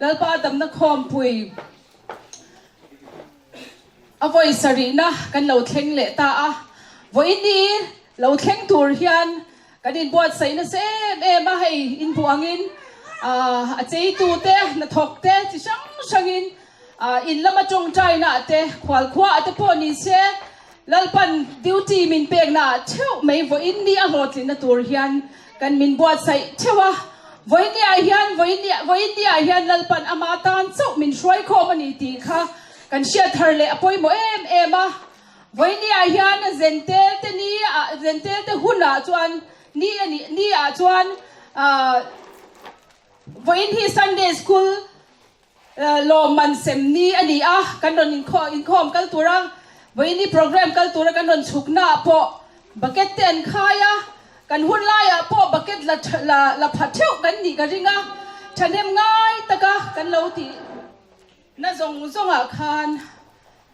lalpa dam na khom pui avoi sarina kan lo thleng le ta a voi ni lo thleng tur hian kan in buat sai na se ma hei in buangin a chei tu te na thok te chi sangin in lama chong chai na te khwal khwa ate po ni se lalpan duty min pek na theu mai voi ni a hotlin na tur hian kan min buat sai thewa voi ni a hian lalpan amatan chau min shroi khom ani ti kha kan sia thar le apoi mo em a voi ni a hian zentel te huna chuan ni a chuan voi hi Sunday school lo man sem ni ani a kan don in khom kal turang voi ni program kal tura kan don chukna po bucket ten khaya kan hun laya po bucket la phatheu kan ni ka ringa thanem ngai taka kan lo ti na zonga khan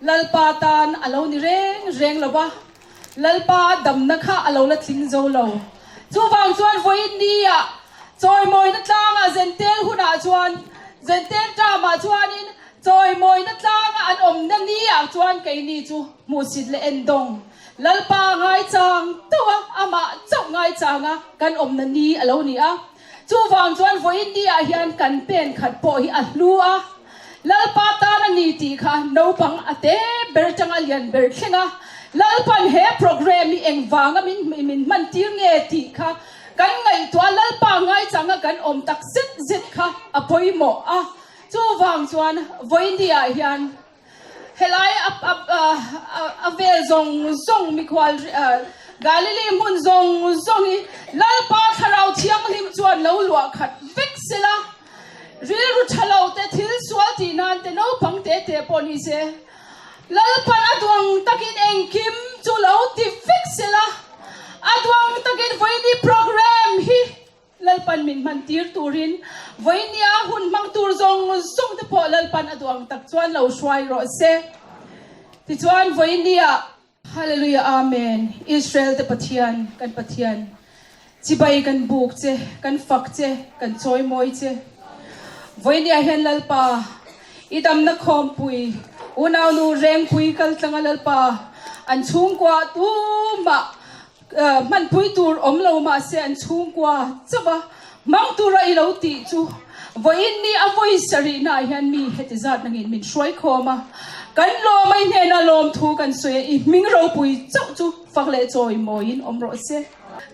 lalpa tan alo ni reng lo ba lalpa dam na kha alo la thling zo lo chu wang chuan voi ni a choi moi na tlang a zentel huna chuan zentel ta ma chuan in choi moi na tlang an om na ni a chuan kai ni chu mu sit le endong lalpa ngai chang towa ama chau ngai changa kan om na ni alo ni a chu wang chuan voi ni a hian kan pen khat po hi a hlu a lalpa ta na ni ti kha no pang ate ber changa lian ber thlenga lalpan he program ni engwanga min man tir nge ti kha kan ngai to lalpa ngai changa kan om tak zit kha apoi mo a chu wang chuan voi ni a hian helai a vel zong mi khwal galili mun zong hi lalpa tharau thiang lim chuan lo lua khat vek sela ril ru thalo te thil sual ti nan te no pang te poni se lalpan adwang takin engkim chu lo ti vek sela adwang takin voini program hi lalpan min man tir turin voini a hun mang tur zong te po lalpan adwang tak chuan lo shwai ro se ti chuan voini a hallelujah amen Israel te pathian kan pathian chibai kan buk che kan fak che kan choi moi che voini a hian lalpa idam na khom pui unaw nu reng pui kal tlanga lalpa an chung kwa tu ma man pui tur om lo ma se an chung kwa chawa mang tura i lo ti chu voini a voi sari na hian mi hetizat nangin min shroi khoma kan lo mai ne na lom thu kan soi i ming ro pui chau chu fakle choi moin om ro se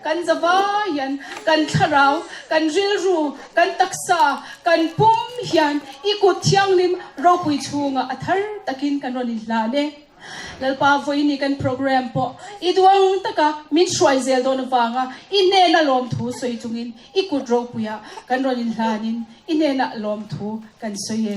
kan zawa yan kan tharau kan rilru kan taksa kan pum hian i ku thiang lim ro pui chunga athar takin kan ron la ne lalpa voini kan program po idwang taka min shwai zel don wanga ine na lom thu soi chungin i ku ro puya kan ron lanin ine na lom thu kan soye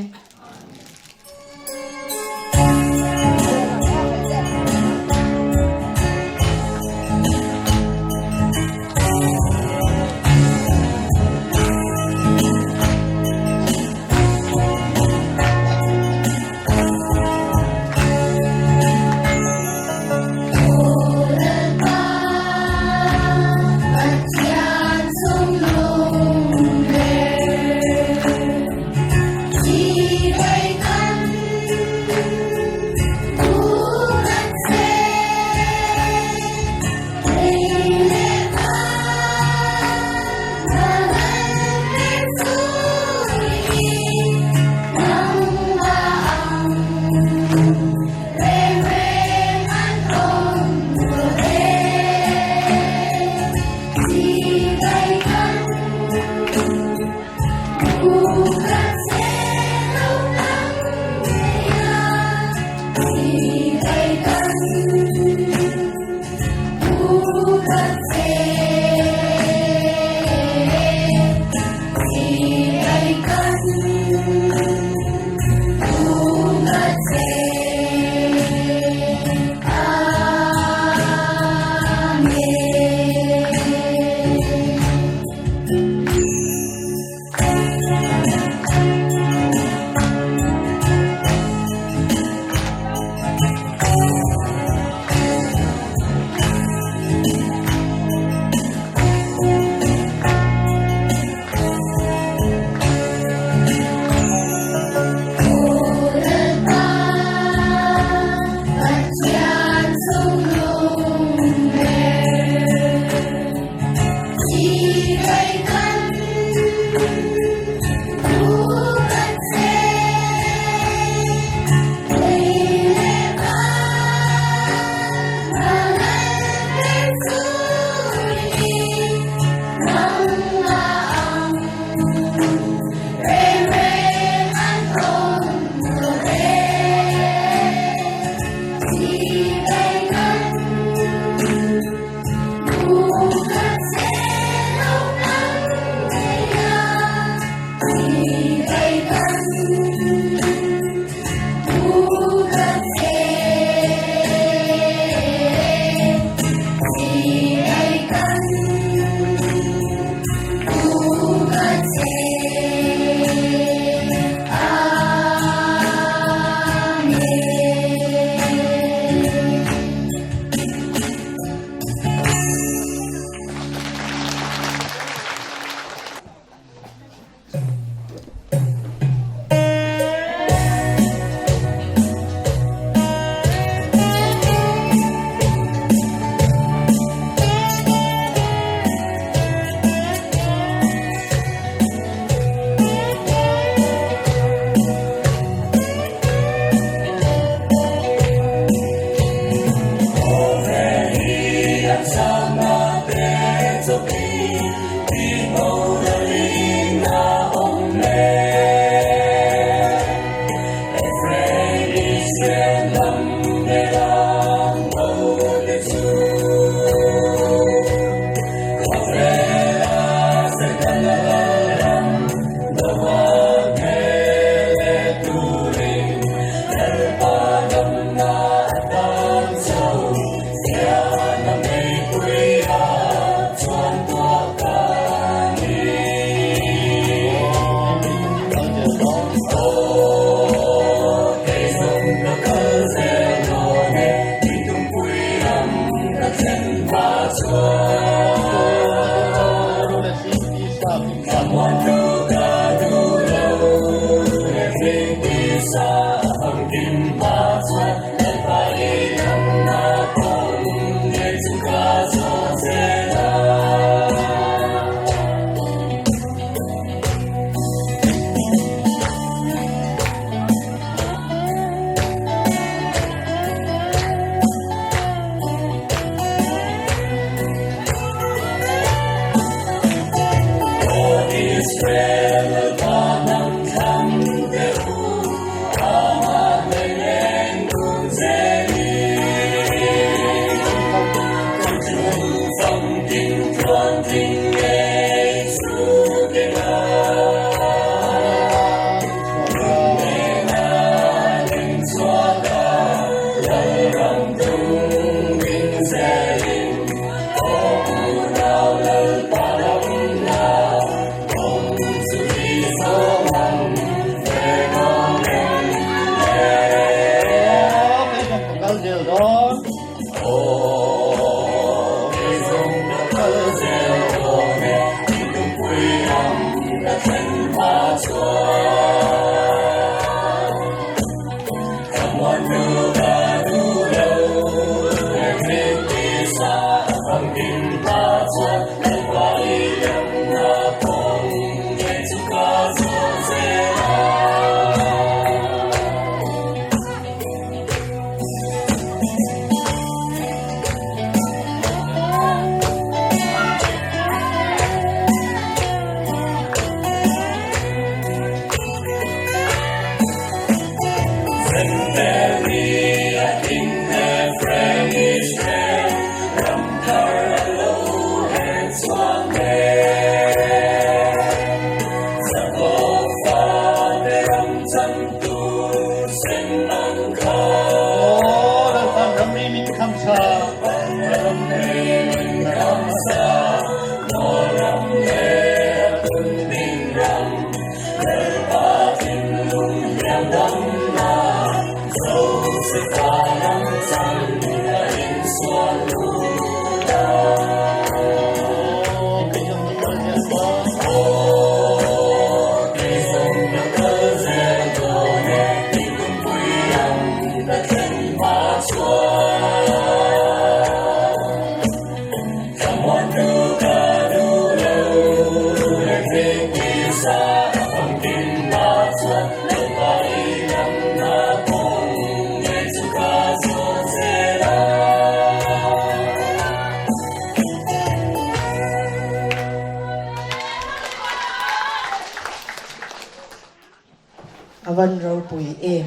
Avan rau pui em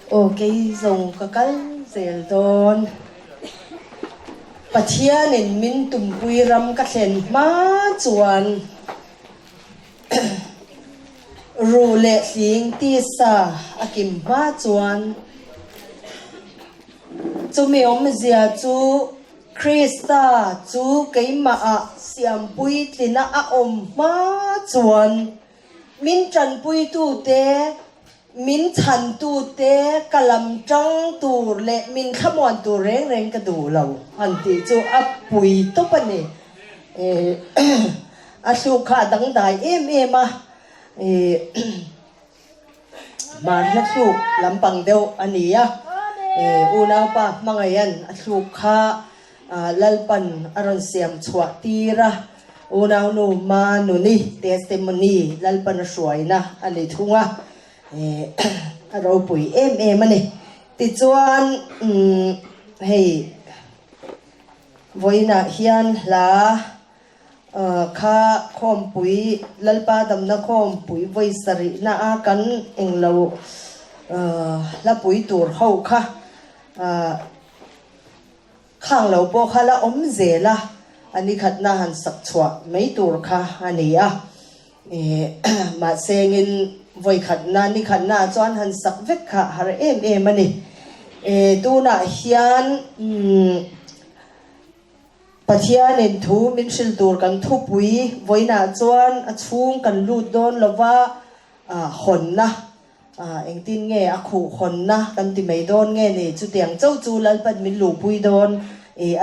o cái dòng cái zel don pathian in min tum pui ram ka thlen ma chuan ru le thing ti sa akim ma chuan chu mi om zia chu Krista chu keima a siam pui tlina a om ma chuan min tran pui tu te min chan tu te kalam trăng tu le min khamon tu reng reng ka du lo han ti chu a pui to pa ne a su kha dang dai em a man la su lampang deu ania una pa mangayan a su kha lalpan aron siam chwa tira una nu ma nu ni testimony lalpan suai na ani thunga rau pui em ani ti chuan hei voina hian la kha khom pui lalpa dam na khom pui voi sari na a kan englo la pui tur ho kha khang lo po kha la om zela ani khat na han sak chwa mei tur kha ani a ma sengin voi khat na ni khat na chuan han sak vek kha har em ani tu na hian pathian in thu min sil tur kan thu pui voina chuan a chung kan lut don lova hon na engtin nge a khu hon na kan ti mai don nge ni chu tiang chau chu lal pat min lu pui don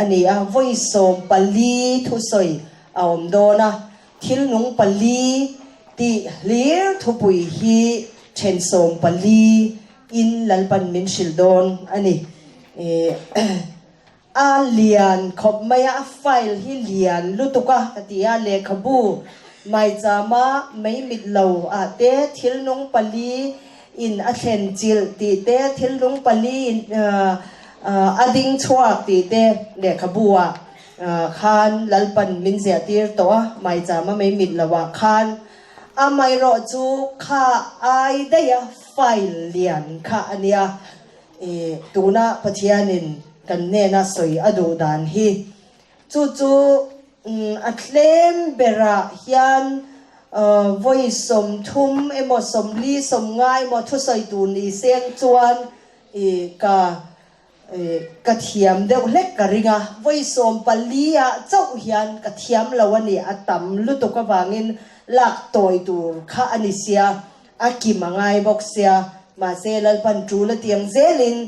ani a voi som pali thu soi aom dona thil nung pali ti lir thu pui hi chen som pali in lal pan min sil don ani a lian khop maya file hi lian lutuka katia le khabu mai chama mai mit lo a te thil nung pali in a thlen chil ti te thil nung pali in ading chwa ti te le khabua khan lalpan min zia tir to mai chama mai mit lawa khan a mai ro chu kha ai da ya file lian kha ania tuna pathianin kan ne na soi adu dan hi chu atlem bera hian voi som thum emo som li som ngai mo thu soi tu ni seng chuan ka thiam deuh hlek ka ringa voi som palia chau hian ka thiam lawani atam lutu ka wangin lak toi tur kha ani sia akimangai bok sia ma se lal pan tu la tiang zelin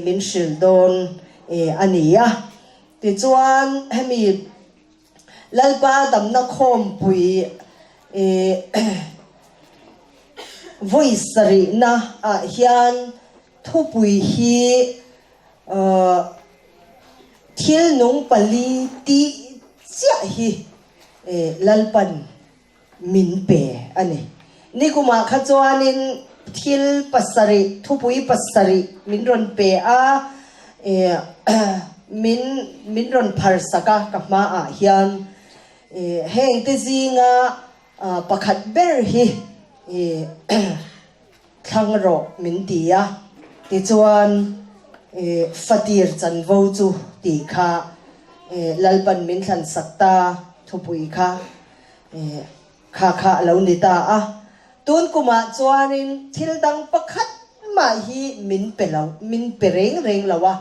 min shil don ania ti chuan hemi lalpa damna khom pui voice ri na hian thu pui hi thil nung pali ti chia hi lalpan min pe ani ni kuma kha chuanin thil pasari thu pui pasari min ron pe a min ron phar saka kapma a hian heng te zinga pakhat ber hi thangro min tia ti chuan fatir chan vo chu ti kha lalpan min thlan sakta thupui kha kha lo ni ta a tun kuma chuanin thil dang pakhat ma hi min pelo min pereng reng lawa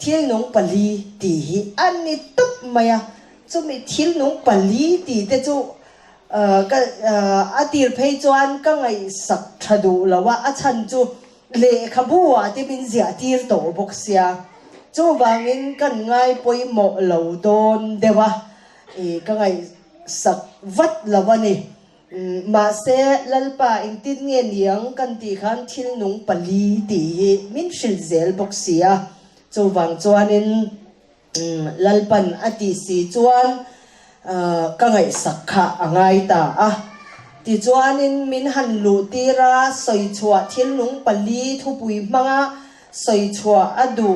thil nung pali ti hi ani tup maya chumi thil nung pali ti te chu atir phei chuan ka ngai sak thadu lawa a chan chu le khabua ti min zia tir to bok sia chu wangin kan ngai poi mo lo don dewa ka ngai sak vat lawani ma se lalpa ingtin nge niang kan ti khan thil nung pali ti hi min shil zel bok sia chu wang chuanin lalpan ati si chuan ka ngai sakha angai ta a ti chuanin min han lu tira soi chua thil nung pali thu pui manga soi chua adu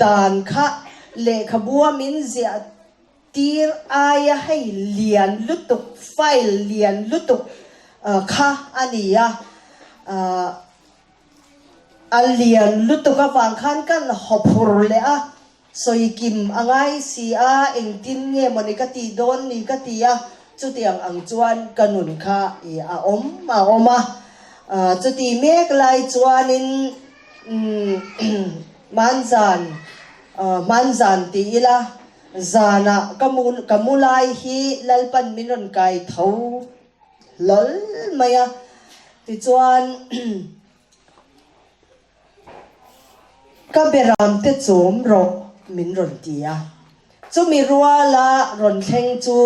dan kha le khabua min zia tir aya hai lian lutuk file lian lutuk kha ania alian lutuk awang khan kan hopur le a soi kim angai si a engtin nge monikati don ni katia chutiang ang chuan kanun kha a oma chuti mek lai chuanin manzan ti ila zana kamulai hi lalpan minon kai tho lol maya ti chuan ka beram te chom ro min ron tia chu mi ruala ron thleng chu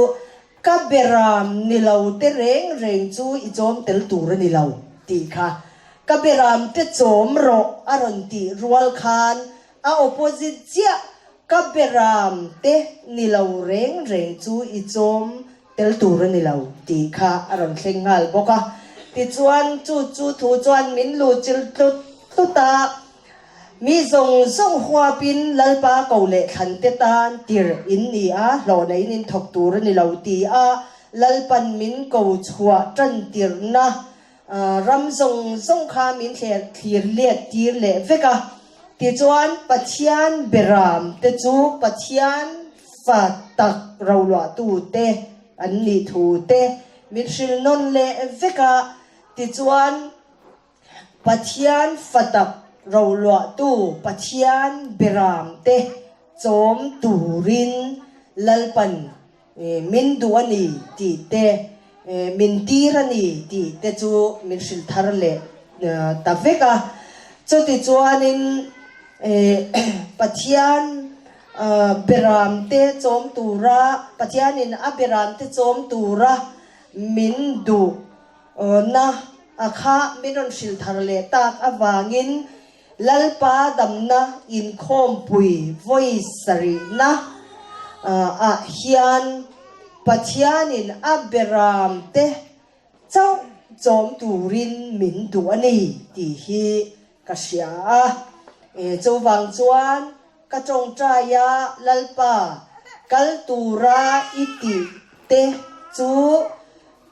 ka beram ni lo te reng chu I chom tel tur ni lo ti kha ka beram te chom ro aron ti rual khan a opposite chia ka beram te ni lo reng chu I chom tel tur ni lo ti kha aron thleng ngal boka ti chuan chu thu chuan min lu chil tu ta mi zong hua pin lalpa ko le khan te tan tir in ni a lo nei nin thok tur ni lo ti a lalpan min ko chua tran tir na รำทรงขามินเทียเลียดตีเละเวกะติจวนปัจจันเบรามเตจูปัจจันฟาตักเราหลวตูเตอันนี้ทูเตมิชิลนนเละเวกะติจวนปัจจันฟาตักเราหลวตูปัจจันเบรามเตจอมตูรินลัลปันมินดูอันนี้ตีเตมินตีรันนี่ตีเตจูมินชิลทาร์เล่ตาเวกะจุดที่จวนนินปัจจันเบรามเตจอมตูระปัจจันนินอับเบรามเตจอมตูระมินดูนะอาคามินชิลทาร์เล่ตากอวางินลัลปาดัมนะอินคอมปุยไวสรีนะเฮียนปัจจัยนินอับรามเตเจ้าจอมตูรินมินดูอันนี้ที่ฮีกษยาเจ้าวังจวนกระจงใจยาลัลปากัลตูราอิติเตจู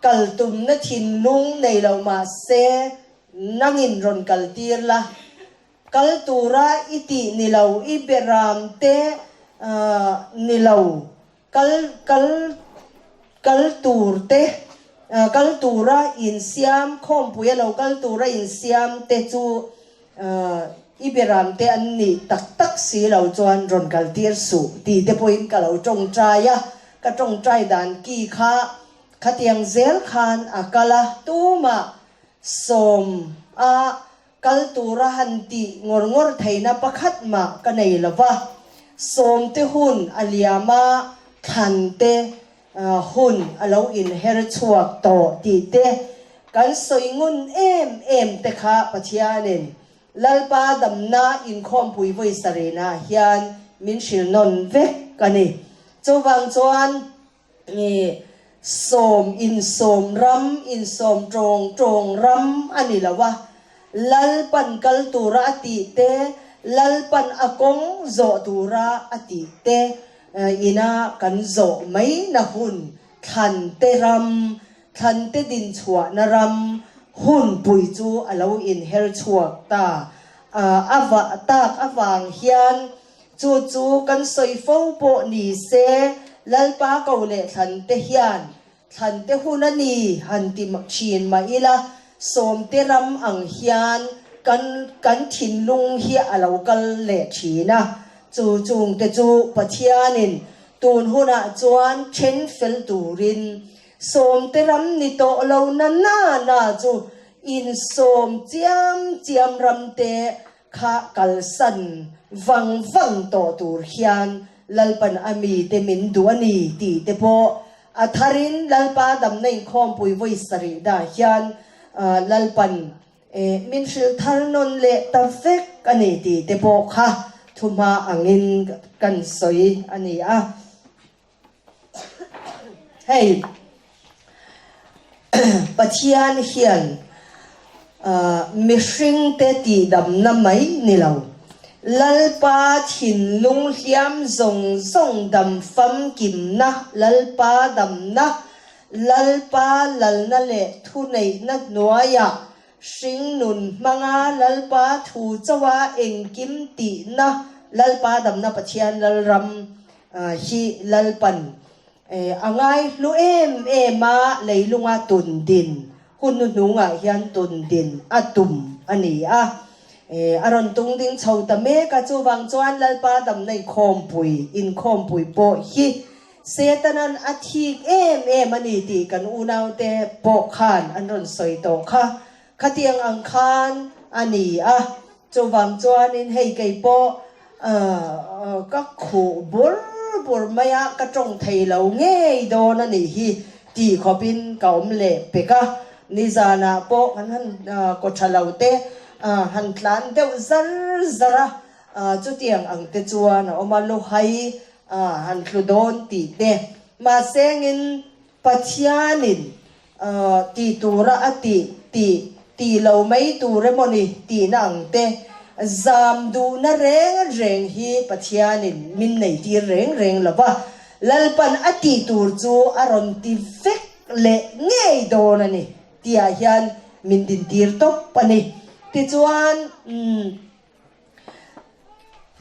กัลตุมนทินลุงในเรามาเซนังอินรอนกัลตีร์ละกัลตูราอิตินิเราอิบรามเตนิเรากัลตูร์เตกัลตูระอินเซียมคอมปุยเรากัลตูระอินเซียมเตจูอิบรามเตอันนี้ตักสีเราจวนรอนกัลตีร์สุตีเตปอินกัลเราจงใจกะจงใจดันกีข้าขัดยังเซลคานอากาลตูมาสมกัลตูระหันติงอไทยนะประคัดมากันในละวะสมเตหุนอลียามาขันเตหุ่นเราอินเฮรชวกโตตีเตกันสวยงุนเอ็มเตคะปัจจัยนินลัลปาดัมนาอินคอมปุยไวสเรนาเฮียนมินชิลนนเวกกันนี่เจ้าวังจวนนี่สมอินสมรำอินสมตรงรำอันนี้ละวะลัลปันกัลตูระติเตลัลปันอากงโจตูระอติเตอินากันโจไม่นะหุ่นทันเตรำทันเตดินชัวนรำหุ่นปุยจูอลาวอินเฮรชัวตาอวตากอวางเฮียนจูกันสอยฟูโปนีเซลัลปาเกาเลทันเตเฮียนทันเตหุนันีหันติมักชีนมาอิละสมเตรำอังเฮียนกันถิ่นลุงเฮียอลาวกันเลชีนะจูงเตจูปัจจัยนินตูนหุนะจวนเชนเฟลตูรินสมเตรำนิโตเรานาจูอินสมเจียมรำเตข้ากัลสันวังโตตูเฮียนลัลปันอามีเตมินดูอันนี้ตีเตโปอัทารินลัลปาดำในคอมปุยไวสรีดาเฮียนลัลปันมินชิลทาร์นนเลตาเฟกอันนี้ตีเตโปค่ะทุมาอังินกันสวยอันนี้เฮ้ยปัจจัยเฮียนมิชิงเตตีดำน้ำไม่นี่เราลัลปาถินลุงเลียมส่งดำฟัมกิมนะลัลปาดำนะลัลปาลัลนั่นแหละทุนในนัดหน่วยสิงนุนมังอาลัลปาทูจวาเองกิมตีนะลัลปาดำนะปัจจัยลัลรำฮีลัลปันอังไงลูเอ็มมาเลยลุงอาตุนดินหุ่นนุ่งเฮียนตุนดินอาตุมอันนี้อารอนตุงดิงชาวตะเมกะจูวังจวนลัลปาดำในคอมปุยอินคอมปุยโปฮีเซตนันอาทิกมันนี่ตีกันอูนาวเตโปขานอันรอนสอยโตค่ะขัดยังอังคารอันนี้จูวังจวนอินให้ไก่โปก็ขู่บุรมายะกระจงไทยเราเง่ยโดนันนี่ฮีตีขอบินเก่าเละเปกะนิจานาโปหันกดฉลาวเตหันคลานเดวซาระจุดยังอังเตจวนอมาลุให้หันคลุดอนตีเตมาเซงินปัจญานินตีตูระตีเราไม่ตูเรมอนีตีนังเตจามดูน่าเร่งฮีปัจญานินมินในตีเร่งละวะลัลปันอติตูจูอารมณ์ตีเฟกเละเงยโดนันนี่ตีอายัน min din tir tok pani ti chuan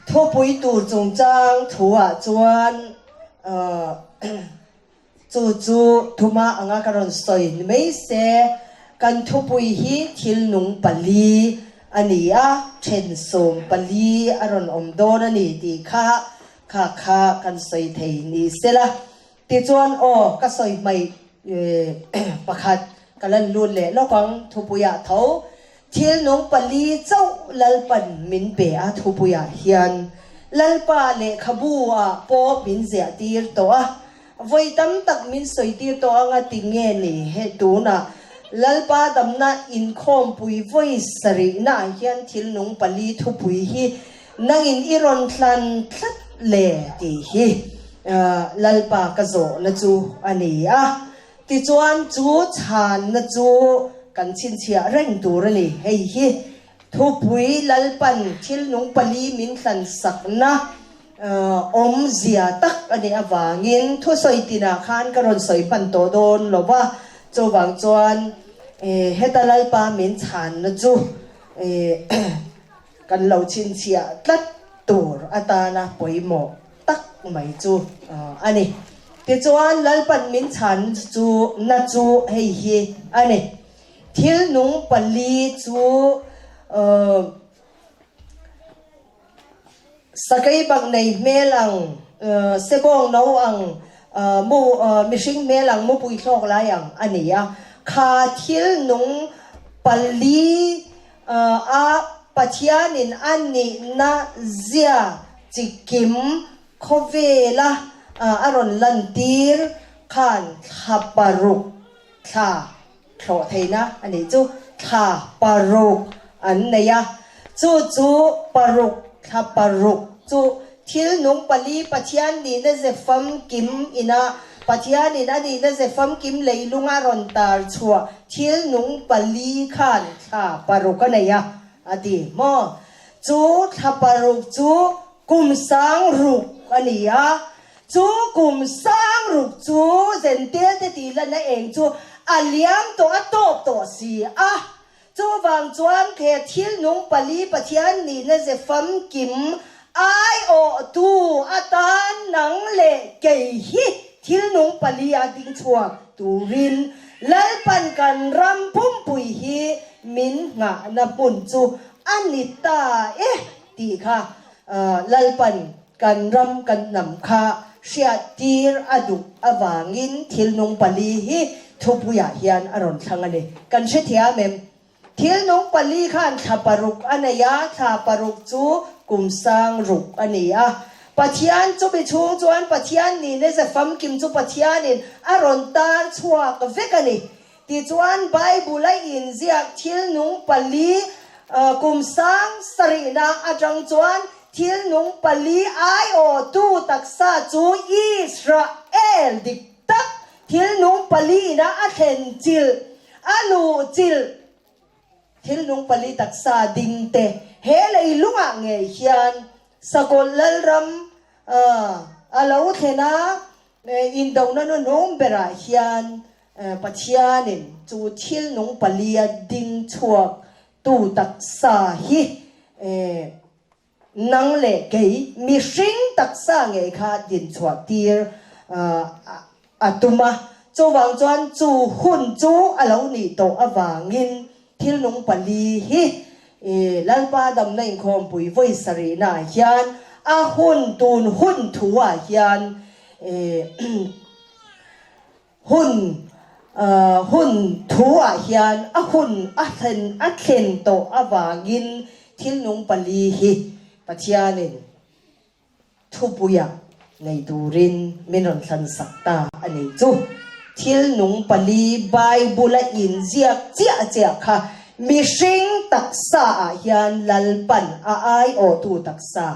thu pui tur chung chang thua chuan chu thuma anga karon soi mei se kan thu pui hi thil nung pali ania then som pali aron om don ani ti kha kan soi thei ni sela ti chuan ka soi mai pakhat kalan lun le lokang thu puya tho thil nung pali chau lalpan min pe a thu puya hian lalpa le khabu a po min zia tir to a voi tam tak min soi tir to anga ti nge ni he tu na lalpa damna in khom pui voi sari na hian thil nung pali thu pui hi nangin iron thlan thlat le ti hi lalpa ka zo na chu ani a ti chuan chu chan na chu kan chin chia reng tur ani hei hi thu pui lalpan thil nung pali min thlan sak na om zia tak ani awangin thu soi tina khan karon soi pan to don lowa chowang chuan heta lalpa min chan na chu kan lo chin chia tlat tur atana poimo tak mai chu ani ti chuan lalpan min chan chu na chu hei hi ani thil nung pali chu sakai bang nei melang sebong no ang mu mishing melang mu pui thlok lai ang ania kha thil nung pali a pathianin ani na zia chikim khovela aron lantir khan khaparuk tha thlo theina ani chu tha paruk an neya chu paruk khaparuk chu thil nung pali pathian ni na ze fam kim ina pathian ni na ni na ze fam kim leilunga ron tar chua thil nung pali khan tha paruk neya ati mo chu khaparuk chu kum sang ruk ania chu kum sang ruk chu zen te te ti la na eng chu aliam to atop to si chu wang chuan khe thil nung pali pathian ni na ze fam kim ai o tu atan nang le ke hi thil nung pali a ding chuak turin lalpan kan ram pum pui hi min nga na pun chu anita ti kha lalpan kan ram kan nam kha sia tir adu awangin thil nung pali hi thupuya hian aron thangani kan she thia mem thil nung pali khan thaparuk anaya thaparuk chu kumsang ruk ania pathian chu bi chung chuan pathian ni ne za fam kim chu pathianin aron tar chuak vekani ti chuan bible ai in ziak thil nung pali kumsang sarina atang chuan thil nung pali ai o tu taksa chu Israel dik tak thil nung pali na athen chil alu chil thil nung pali taksa dingte he lei lunga nge hian sakol lalram alo thena in dong na no nom bera hian pathianin chu thil nung pali a ding chuak tu taksa hi nang le kei mi hring taksa nge kha din chuak tir atuma chowang chuan chu hun chu alo ni to awangin thil nung pali hi lalpa dam na in khom pui voi sari na hian a hun tun hun thua hian hun thua hian a hun a thlen to awangin thil nung pali hi pathianin thupuya nei turin minon thlan sakta ani chu thil nung pali bible in ziak chia kha mi hring taksa hian lalpan ai o tu taksa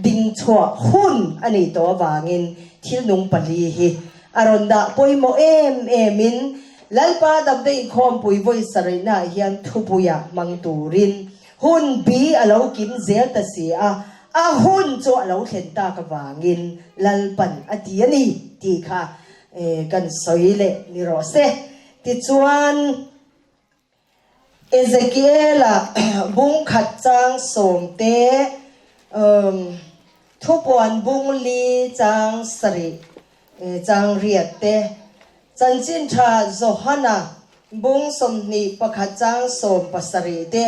ding chua hun ani to wangin thil nung pali hi aronda poimo emin lalpa dabdei khom pui voi sarina hian thupuya mangturin hun bi alo kim zel ta si a hun chu alo thlen ta ka wangin lalpan atiani ti kha kan soile ni ro se ti chuan Ezekiela bung khat chang som te thupuan bung li chang sari chang riat te chanchin tha Johana bung som ni pakhat chang som pasari te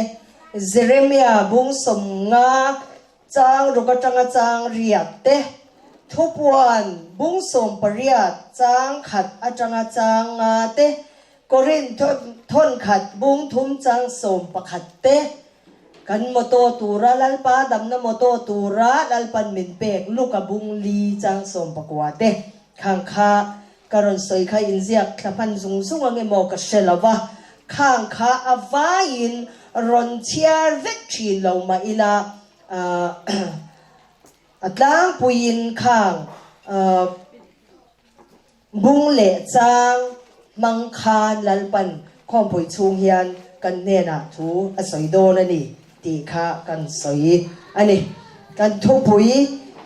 Jeremiah bung som nga chang rukatanga chang riat te thupuan bung som pariat chang khat atanga chang nga te Korin thon khat bung thum chang som pakhat te kan moto tura lalpa damna moto tura lalpan min pek luka bung li chang som pakwa te khang kha karon soi kha inziak thlapan zung zung ange mo ka shelawa khang kha avain ron chiar vek thin lo ma ila atlang puin khang bung le chang mang khan lalpan khom pui chung hian kan ne na thu a soi do na ni ti kha kan soi ani kan thu pui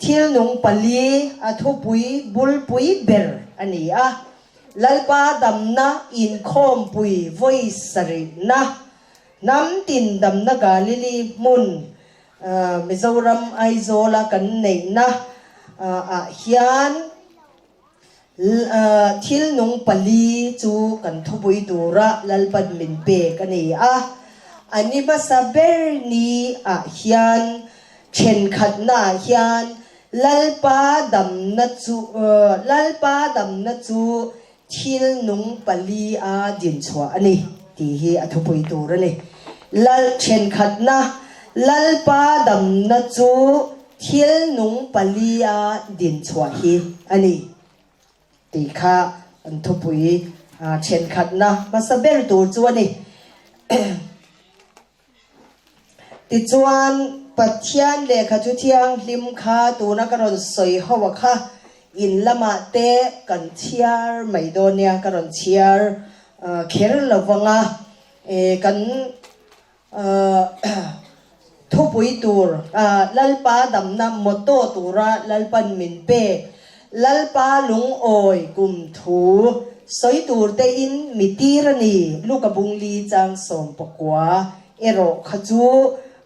thil nung pali a thu pui bul pui ber ani a lalpa damna in khom pui voice sari na nam tin damna galili mun Mizoram aizola kan nei na a hian thil nung pali chu kan thupui tura lalpan min pe kani a ani ba saber ni a hian chen khat na hian lalpa dam na chu thil nung pali a din chwa ani ti hi a thupui tura ni lal chen khat na lalpa dam na chu thil nung pali a din chwa hi ani ti kha an thupui chen khat na masaber tur chuani ti chuan pathian le kha chu thiang hlim kha tu na karon soi hawa kha in lama te kan thiar maidonia karon thiar kher lawanga kan thupui tur lalpa damna moto tura lalpan min pe lalpa lung oi kum thu soi tur te in mitirani lukabung li chang som pakwa ero khaju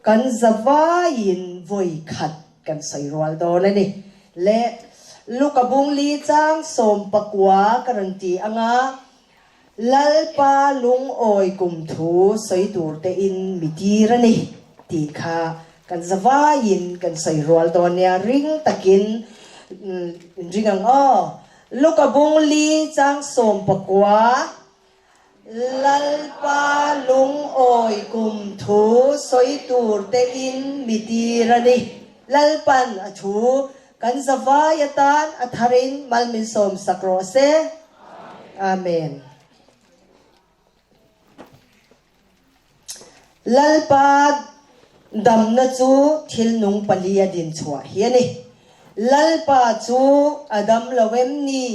kan zawa in voi khat kan soi rwal do la ni le lukabung li chang som pakwa karanti anga lalpa lung oi kum thu soi tur te in mitirani ti kha kan zawa in kan soi rwal do nia ring takin ringang lukabung li chang som pakwa lalpa lung oi kum thu soi tur te in mitirani lalpan athu kan zawa yatan atharin malmin som sakro se amen lalpa damna chu thil nung palia din chwa hiani lalpa chu adam lawem ni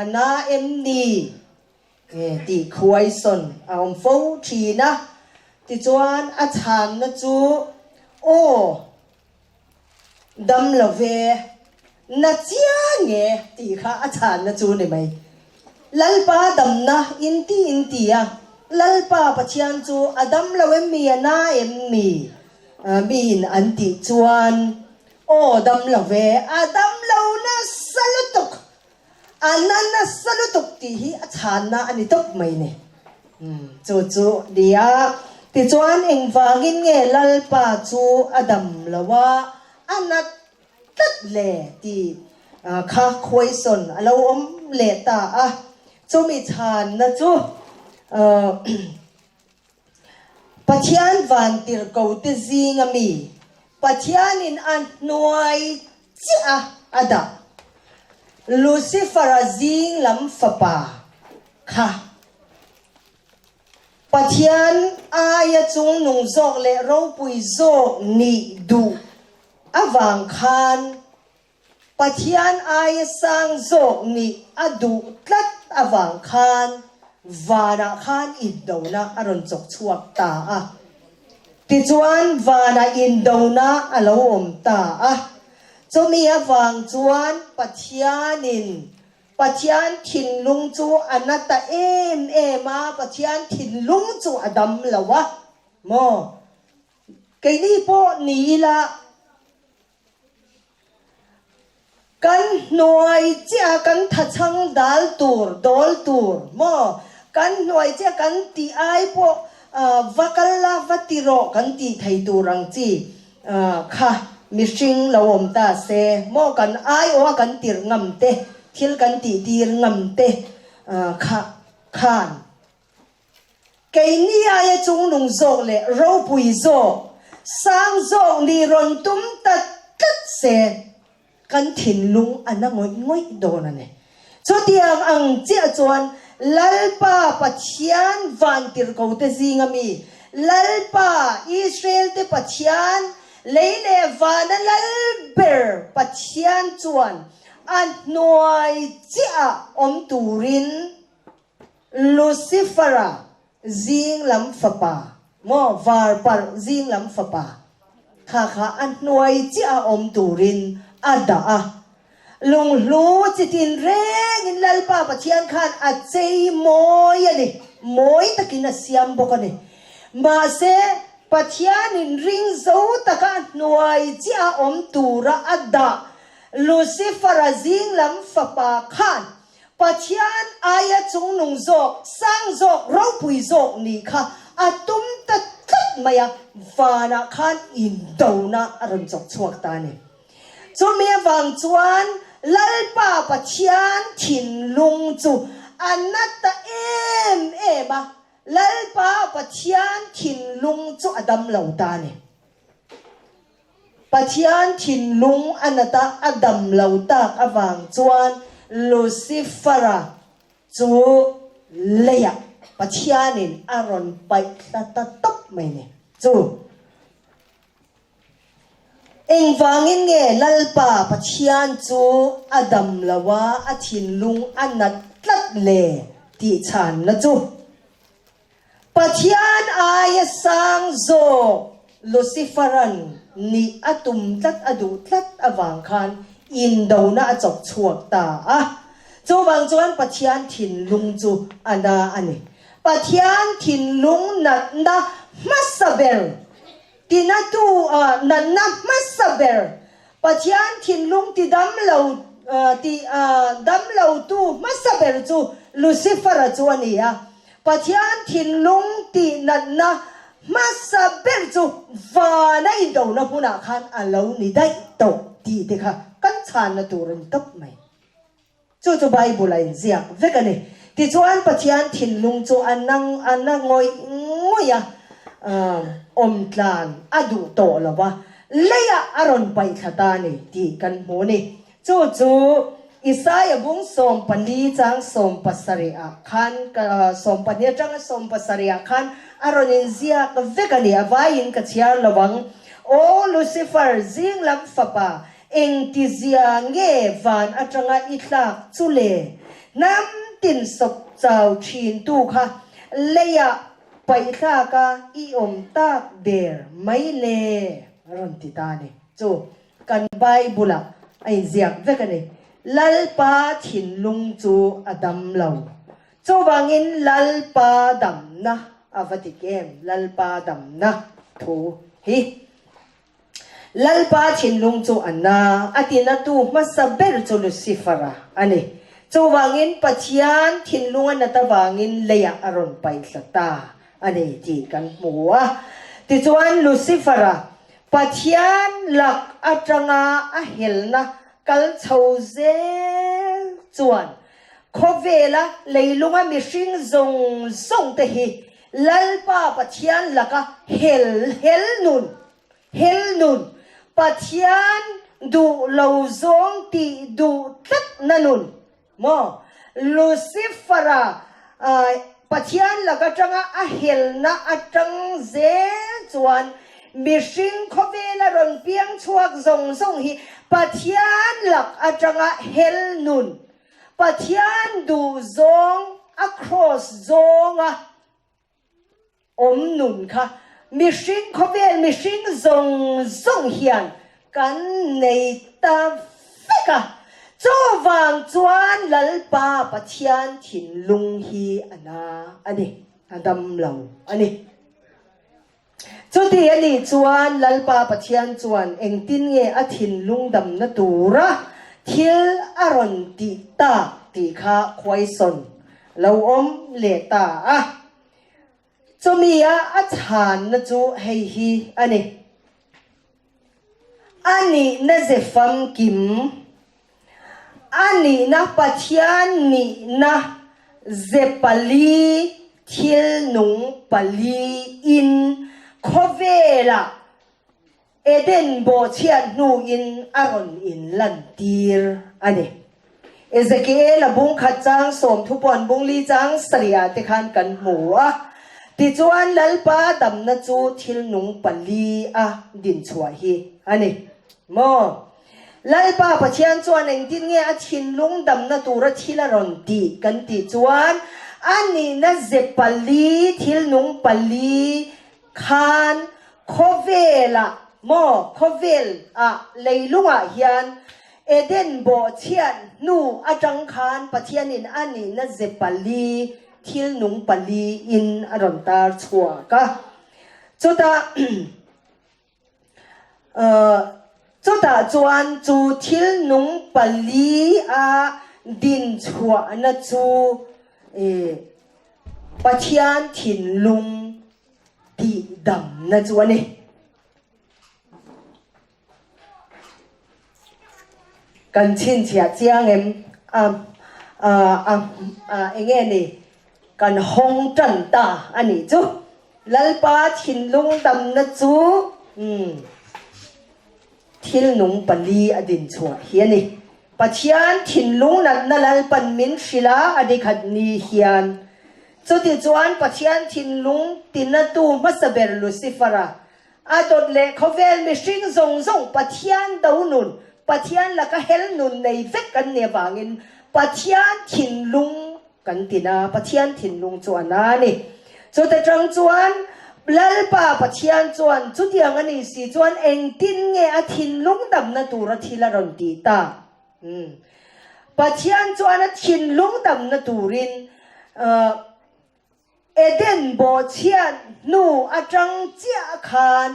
ana em ni ti khuai son aom fo thi na ti chuan a chan na chu o dam lave na chia nge ti kha a chan na chu ni mai lalpa dam na in ti a lalpa pachian chu adam lawem mi ana em mi min an ti chuan o dam lave adam lo na salutuk anana salutuk ti hi achana ani tok mai ne chu dia ti chuan eng wangin nge lalpa chu adam lawa anat tat le ti kha khoi son alo om le ta a chu mi chan na chu pathian van tir ko te zinga mi pathian in an nuai chia ada Lucifer azing lam fapa kha pathian aya chung nung zok le ro pui zok ni du awang khan pathian aya sang zok ni adu tlat awang khan vana khan idona aron chok chuak ta a ti chuan vana indona alo om ta a chomi awang chuan pathian thin lung chu anata em ema pathian thin lung chu adam lawa โมไกนี่พอนี่ละกันหน่วยเจ้ากันทัดช่างดัลตูร์ดอลตูร์โมกันหน่วยเจ้ากันตีไอพอวักลาวัติโรกันตีไทยตูรังจีค่ะมิชิงลาวมตาเซโมกันไอโอกันตีรงำเตทิลกันตีรงำเตค่ะขานไกนี่ไอจงนุ่งโจกเลยเราปุยโจสร้างโจกนี่รอนตุ้มตัดเซกันถิ่นลุงอันนั้นง่อยโดนนั่นเองชุดที่อังเจ้าจวนลัลปาปัจจันวันติรกาวเตซิงามีลัลปาอิสราเอลเตปัจจันเลเลวานัลัลเบอร์ปัจจันจวนอันหน่วยเจ้าตูรินลูซิเฟราซิงลำฟปาโมวาร์ปาซิงลำฟปาข้าอันหน่วยเจ้าตูรินอาดาลุงรู้จิตินเร่งลัลปาปัจจันขันอาเจยมอยนี่มอยตะกินเสียมบกันนี่มาเสปัจจันินริงโซตะกันหน่วยเจ้าตูระอาดาลูซิฟาราซิงลำฟปาขันปัจจันอายะจงนุงโจกสร้างโจกเราปุยโจกนี่ค่ะอาตุมตัดมายาวานาขันอินโดนาอารมณ์จกชวกตานี่จนมีวังจวนลัลปาปัจจันถิ่นลุงจูอันนัตเอมาลัลปาปัจจันถิ่นลุงจูอดัมเหล่าตาเนี่ยปัจจันถิ่นลุงอันนัตอดัมเหล่าตากอวังจวนลูซิฟาราจูเลียปัจจันินอารอนไปตบไม่เนี่ยจูเองฟังอินเงลัลปาปัจจันจูอดัมละวะอาทินลุงอันนัดลัดเลติฉันนะจูปัจจันอายสังโซลูซิฟารันนี่อตุมลัดอดูลัดอวังคันอินโดนาจกชวกตาจูบางจวนปัจจันถิ่นลุงจูอันนาอันนี้ปัจจันถิ่นลุงนัดนะมัสเบลที่นั่นตูนั่นนะมัสเบลปัจจันถิ่นลุงที่ดำเหลาที่ดำเหลาตูมัสเบลจูลูซิฟาร์จูนี่ปัจจันถิ่นลุงที่นั่นนะมัสเบลจูวานาอินโดนาพูนักขันอันเหลานี่ได้โตดีเด็กค่ะกันชานนะตูรันตบไหมจู่ไบเบิลไลน์เสียเวกันนี่ที่จวนปัจจันถิ่นลุงจูอันนั่งงอยตลานอดูโตละวะเลียอารอนไปขตานี่ที่กันโมนี่จู่อิสายบุงสมปันดีจังสมปัสริอาคันสมปันดีจังสมปัสริอาคันอารอนินเสียกับเวกันนี่อวัยอินกัจยาระวังโอลูซิฟาร์ซิงลำฟปาเองที่เสียงเงวันอัจงาอิทักจุเลน้ำตินศพเจ้าชินตูค่ะเลียไปท่ากาอีตากเดร์ไม่เล่รันติตานี่จูกันไบบุละไอเสียกเวกันนี่ลัลปาถิ่นลุงจูอดัมเหล่าจูบางินลัลปาดัมนะอาวติเกมลัลปาดัมนะทูฮิลัลปาถิ่นลุงจูอันนาอตินาตูมาสเบลจูลุซิฟาระอันนี้จูบางินปัจจันถิ่นลุงอันนัตวางินเลียอารอนไปสตาอันนี้ที่กันหมัวที่จวนลูซิฟาระปัจจันหลักอัจงาเฮลนะกัลชาวเซจวนขบเวลาเลยลุงมีสิ่งส่งเตหิลัลปาปัจจันหลักเฮลนุนปัจจันดูลาวซงตีดูทัดนันุนโมลูซิฟาระปัจจันหลักจังเฮลนะจังเซจวนมีสิ่งขบเวลารอนเปียงชวกส่งหิปัจจันหลักจังเฮลนุนปัจจันดูซง across ซงนุนค่ะมีสิ่งขบเวลมีสิ่งส่งเฮียนกันในตาฟิกจูวางจวนลัลปาปัจจันถิ่นลุงฮีอันนี้อันดำเหล่าอันนี้ จุดที่อันนี้จวนลัลปาปัจจันจวนเองตินเงอธินลุงดำนตูระทิลอารอนติตาติขาควายสนเราอมเลตาอ่ะจะมีอาจารย์นะจูให้ฮีอันนี้นะเจฟังกิมอันนี้นะปัจจันนี้นะเจปลีทิลนุงปลีอินโคเวล่าเอเดนโบเชียนูอินอารอนอินลันตีร์อันนี้เอเซเกลบุงขัดจังสมทุบอนบุงลีจังสเรียติขันกันหัวติจวนลัลปาดำนัจูทิลนุงปลีอะดินชัวฮีอันนี้โมลัลปาปัจจัยจวนเองดินเงอทิลลุงดำนัตูระทิลารอนตีกันติจวนอันนี้นะเจปลีทิลนุงปลีคานโคเวล่าโมโคเวลอะเลยลุงอะเฮียนเอเดนโบเชียนนูอาจังคานปัจจัยนินอันนี้นะเจปลีทิลนุงปลีอินอรอนตาชัวกะจุดาจุดาจวนจูทิลนุงปลีอะดินชัวนะจูปัจจัยทินลุงตีดำนะจวนนี่กันชินเชียเจียงเอ็มเองนี่กันฮงจันตาอันนี้จูลัลปาทินลุงดำนะจูทิลนุงปลีอดินชัวเฮียนี่ปัจจัยทินลุงนันลัลปันมินศิลาอดิขัดนีเฮียนจุดที่จวนปัจจัยทินลุงตินนัตูมัสเบรลูซิฟาระอาตดเล่เขาเวลมิชิงซงปัจจัยดาวนุนปัจจัยละก็เฮลนุนในเวกันเนบางินปัจจัยทินลุงกันตินาปัจจัยทินลุงจวนนานี่จุดที่จังจวนลัลปาปัจจัยจวนจุดอย่างนี้สิจวนเองตินเงอทินลุงดำนัตูระทิลารอนตีตาปัจจัยจวนทินลุงดำนัตูรินเอเดนโบเชียนนูอาจังเจียคาน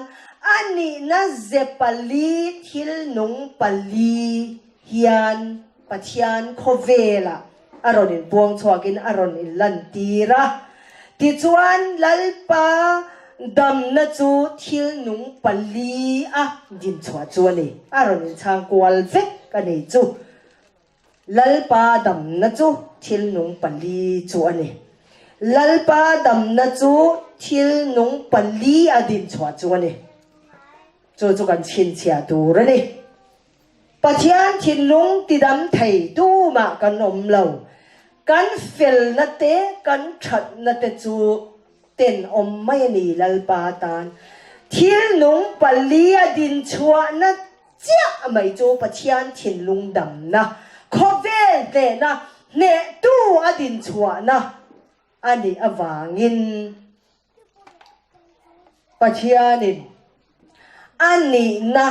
อันนี้นะเจปลีทิลนุงปลีเฮียนปัจจัยโคเวล่าอารอนินบวงชวกินอารอนินลันตีระติจวนลัลปาดำนะจูทิลนุงปลีอะดินชวจวนนี่อารอนินช่างกวลเฟกกันนี่จูลัลปาดำนะจูทิลนุงปลีจวนนี่ลัลปาดำนะจูทิลนุงปลีอดินชวจวนนี่จูกันชินเชียดูระนี่ปัจจัยทินลุงติดำไทยตู้มากันอมเหล่ากันเฟลนัดเตกันฉัดนัดเตจูเต็นอมไม่หนีลัลปาตานทิลนุงปลีอดินชัวนัดเจ้าไม่จูปัจจัยทินลุงดำนะขอเวเตนะเนตู้อดินชัวนะอันนี้อวางินปัจจัยนินอันนี้นะ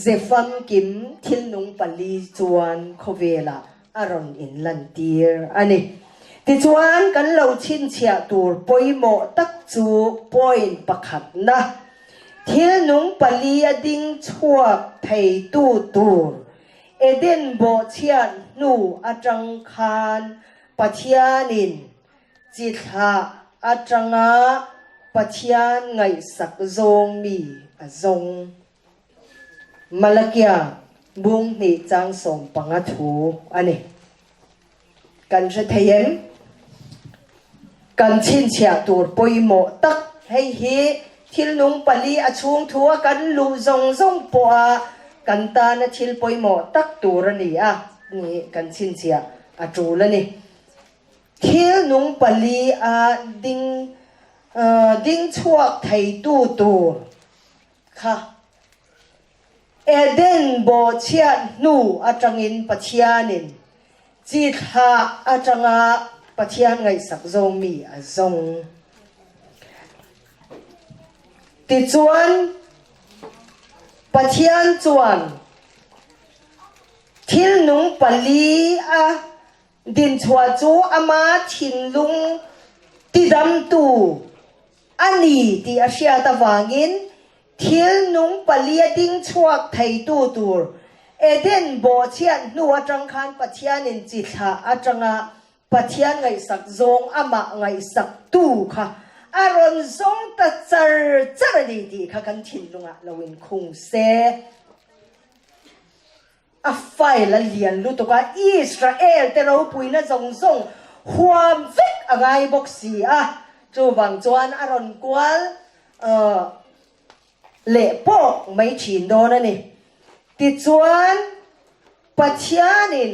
เจฟัมกิมทิลนุงปลีจวนโคเวล่าอารอนอินลันตีร์อันนี้ติจวนกันเราชินเชียตูร์ปอยโมตักจูปอยน์ประคัดนะทิลนุงปลีอดิงชัวไทยตูตูร์เอเดนโบเชียนูอาจังคานปัจจัยนินจิตหาอาจังอาปัจจัยไงสักซงมีซงมาลกียบุงนี่จังสมปังถูอันนี้กันจะเทียมกันชินเชียตัวปอยโมตักให้ฮีทิลนุงปลีอาช่วงทัวกันลูซงปัวกันตานะทิลปอยโมตักตัวนี่อ่ะนี่กันชินเชียอาจูแล้วนี่ทิลนุงปลีอาดิ้งชัวไทยตัวค่ะเอเดนโบเชียนูอาจังอินปัจจัยนินจิตหาอาจังอาปัจจัยไงสักซงมีอาซงติจวนปัจจัยจวนทิลนุงปลีอาดินชัวจูอามาทินลุงติดำตูอันนี้ที่อาเซียตะวางิน thil nung palia ding chuak thei tu tur eden bo chian nu atang khan pathian in chi tha atanga pathian ngai sak zong ama ngai sak tu kha aron zong ta char ni di kha kan thin lunga lawin khung se a fai la lian lu to ka Israel te ro puina zong zong huam vek angai bok si a chu wang chuan aron kwal le pok mai chin do na ni ti chuan pathianin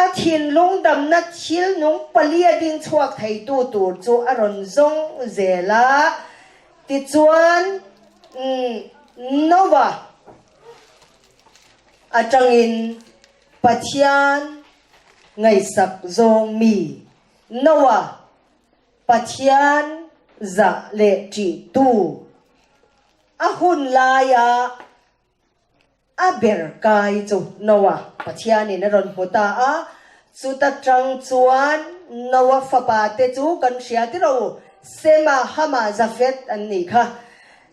a thin lung dam na thil nung palia ding chuak thei tu tur chu aron zong zela ti chuan nova atangin pathian ngai sak zong mi nowa pathian za le chi tu a hun laya a ber kai chu nowa pathian in ron huta a chu ta tang chuan nowa fapa te chu kan sia ti ro sema hama zafet an ni kha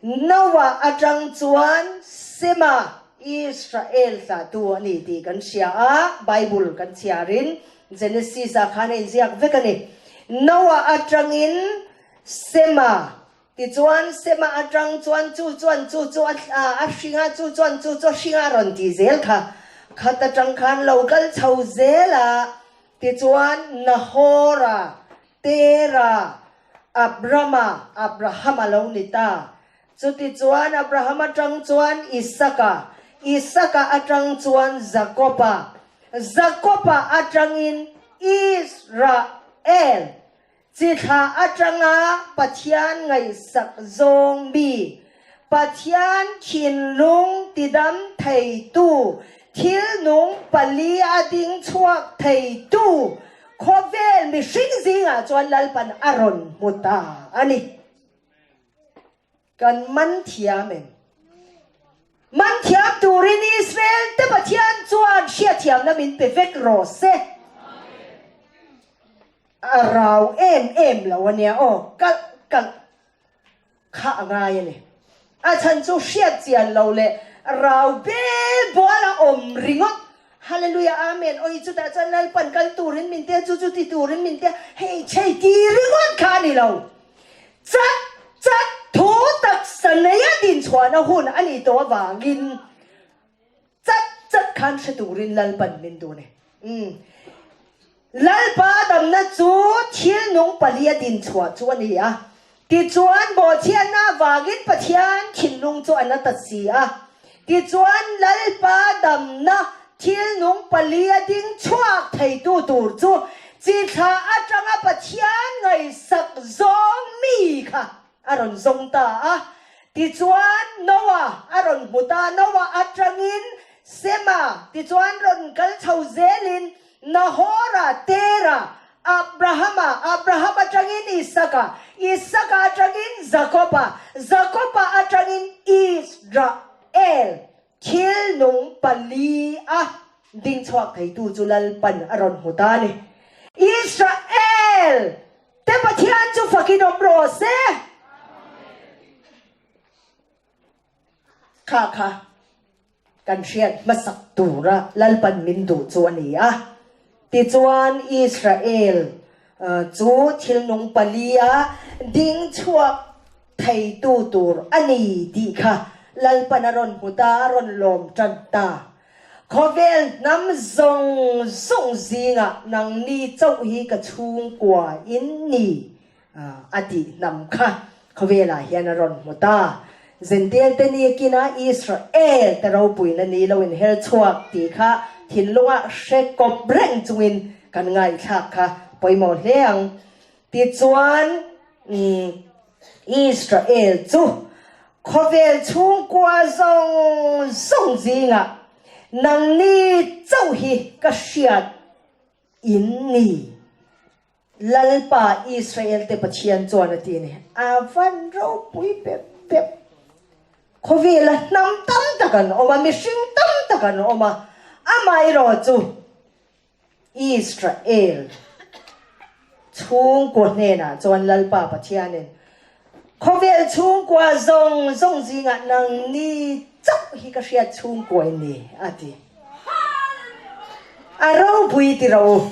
nowa atang chuan sema Israel sa tu ani ti kan sia a Bible kan sia rin Genesis a khan in ziak vekani Noah atangin sema ti chuan sema atang chuan chu a singa chu singa ron ti zel kha khata tang khan local chho zela ti chuan Nahora Tera Abraham alo nita chu ti chuan Abraham atang chuan Isaka atang chuan Zakopa atangin Israel chitha atanga pathian ngai sak zong bi pathian khin lung tidam thei tu thil nung pali ading chuak thei tu khovel mi hring zinga chuan lalpan aron muta ani kan man thiamen man thiam turin Israel te pathian chuan sia thiam na min pe vek ro se arau em la wania o kal kha ngai ni a chan chu sia chian lo le rau be bola om ringot hallelujah amen oi chu ta chan lal pan kal turin min te chu ti turin min te hei chei ti ringot kha ni lo chat thu tak sanaya din chwana hun ani to wangin chat khan se turin lal pan min tu ne lalpa dam na chu thil nung palia din chua chu ani a ti chuan bo chian na wangin pathian khin lung chu ana ta si a ti chuan lalpa dam na thil nung palia ding chuak thei tu tur chu chi tha atanga pathian ngai sak zong mi kha aron zong ta a ti chuan Noah aron buta Noah atangin sema ti chuan ron kal chho zelin Nahora Tera Abraham atangin Isaka atangin Zakopa atangin Israel thil nung pali ding chuak thei tu chulal pan aron hutani Israel te pathian chu fakinom ro se kha kan siat masak tura lalpan min du chu ani ti chuan Israel chu thil nung palia ding chuak thei tu tur ani di kha lalpan aron huta ron lom tan ta khovel nam zong zinga nang ni chau hi ka chung kwa in ni ati nam kha khovela hian aron huta zentel te ni kina Israel te ro puina ni lo in hel chuak ti kha thin lunga shekop breng chungin kan ngai thak kha poimo hleang ti chuan Israel chu khovel chung kwa zong zinga nang ni chau hi ka hriat in ni lalpa Israel te pathian chuan ati ni avan ro pui pep khovel nam tam takan oma mi hring tam takan oma amai ro chu Israel chung ko hne na chuan lalpa pathianin khó về chung qua dòng gì ngạ năng ni chốc hi cái xe chung qua nè à thì à rau bùi thì rau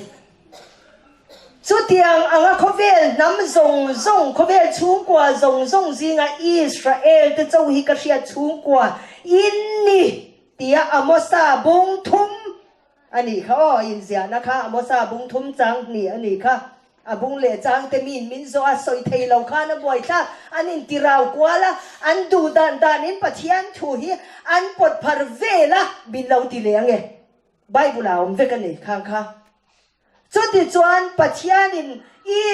chú tiếng anh khó về nắm dòng khó về chung qua dòng gì ngạ Israel thì châu hi cái xe chung qua in ni tia amosa bung thum anh đi khó in gì na kha amosa bung thum chang ni anh đi kha bung lệ chang te min zo a soi thei lo kha na boy tha an in tirau kwa la an du dan in pathian thu hi an pot phar ve la bin lo ti le nge bible la om ve kan ni khang kha chu ti chuan pathian in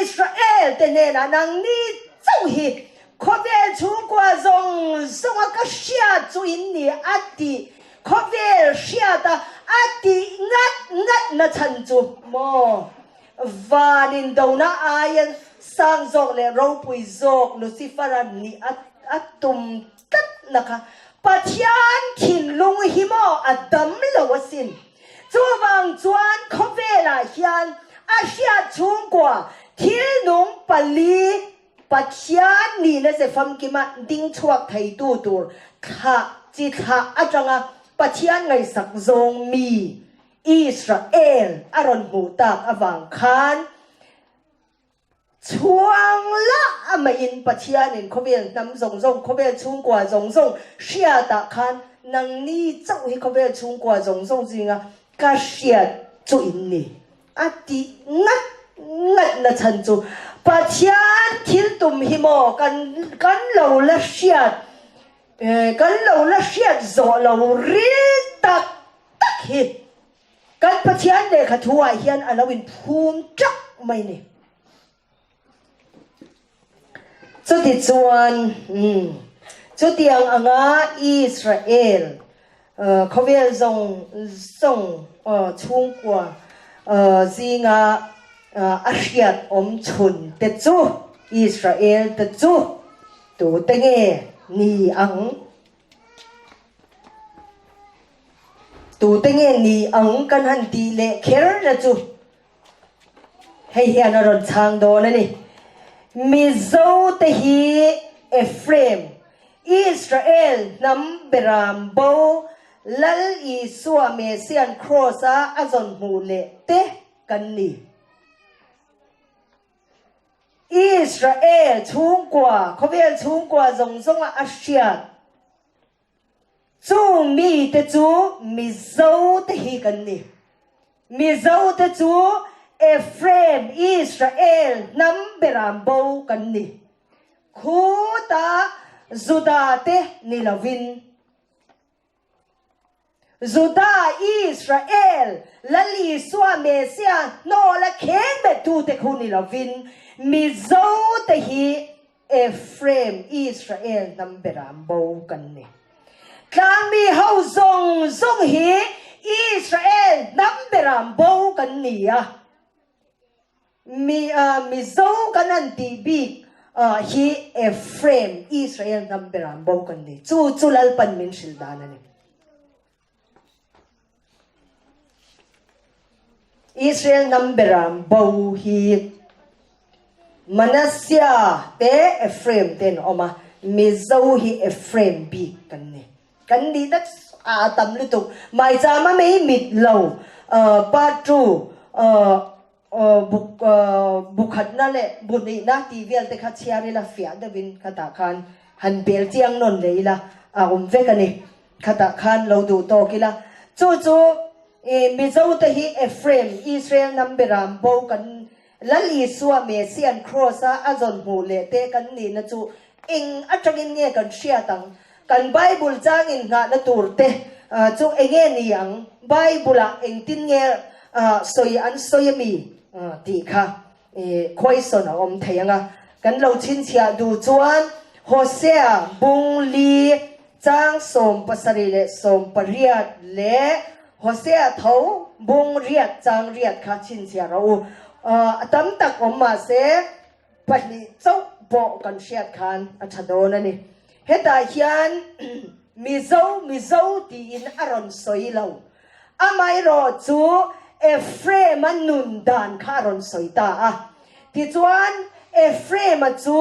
Israel te ne na nang ni chau hi kho ve chu kwa zong a ka shia chu in ni ati kho ve shia ta ati ngat na chan chu mo và nên đầu na ai sang dọc lệ râu bùi dọc Lucifer ni atum tất là cả pathian thìn lung himo adam lo sin chu wang chuan kho ve la hian asia chung kwa thil nung pali pathian ni na se fam ki ma ding chuak thei tu tur kha chi kha atanga pathian ngai sak zong mi Israel aron mutak avang khan chuang la ama in pathian in khovel nam zong khovel chung kwa zong shia ta khan nang ni chau hi khovel chung kwa zong zinga ka shia chu in ni ati ngat na chan chu pathian thil tum hi mo kan lo la shia zo lo ri tak hi kan pathian le khathua hian alawin phum chak mai ni chu ti chuan chu tiang anga Israel khovel zong chung kwa zinga ashiat om chun te chu Israel te chu tu te nge ni ang tu te nge ni ang kan han ti le kher na chu hei hian a ron chang do na ni mizo te hi Ephraim Israel nam beram bo lal i suwa mesian cross a azon mu le te kan ni Israel chung kwa khovel chung kwa zong a asiat chu mi te chu mizo te hi kan ni mizo te chu Ephraim Israel nam beram bo kan ni khuta Juda te nilavin Juda Israel lali swa mesia no la khen be tu te khu nilavin mizo te hi Ephraim Israel nam beram bo kan ni tlang mi ho zong hi Israel nam beram bo kan ni mi zo kan an ti bi hi Ephraim Israel nam beram bo kan ni chu lal pan min sil dan ani Israel nam beram bo hi Manasya te Ephraim ten oma mi zo hi Ephraim bi kan ni dat tam lutuk mai chama me mit lo patru bukhat na le buni na tivel te kha chiari la fia da bin khata khan han bel chiang non leila ve kani khata khan lo du to kila chu mi zo te hi Ephraim Israel nam beram bo kan lali suwa mesian cross a azon mu le te kan ni na chu ing atangin nge kan sia tang kan Bible chang in nga na turte chu enge ni ang Bible a eng tin nge soy mi ti kha khoi son om thayanga kan lo chin chia du chuan Hosea bung li chang som pasari le som pariat le Hosea tho bung riat chang riat kha chin chia ro tam tak om ma se pahni chau bo kan siat khan athadon ani heta hian mizo ti in aron soilo amai ro chu Ephraim nun dan kharon soita ti chuan Ephraim chu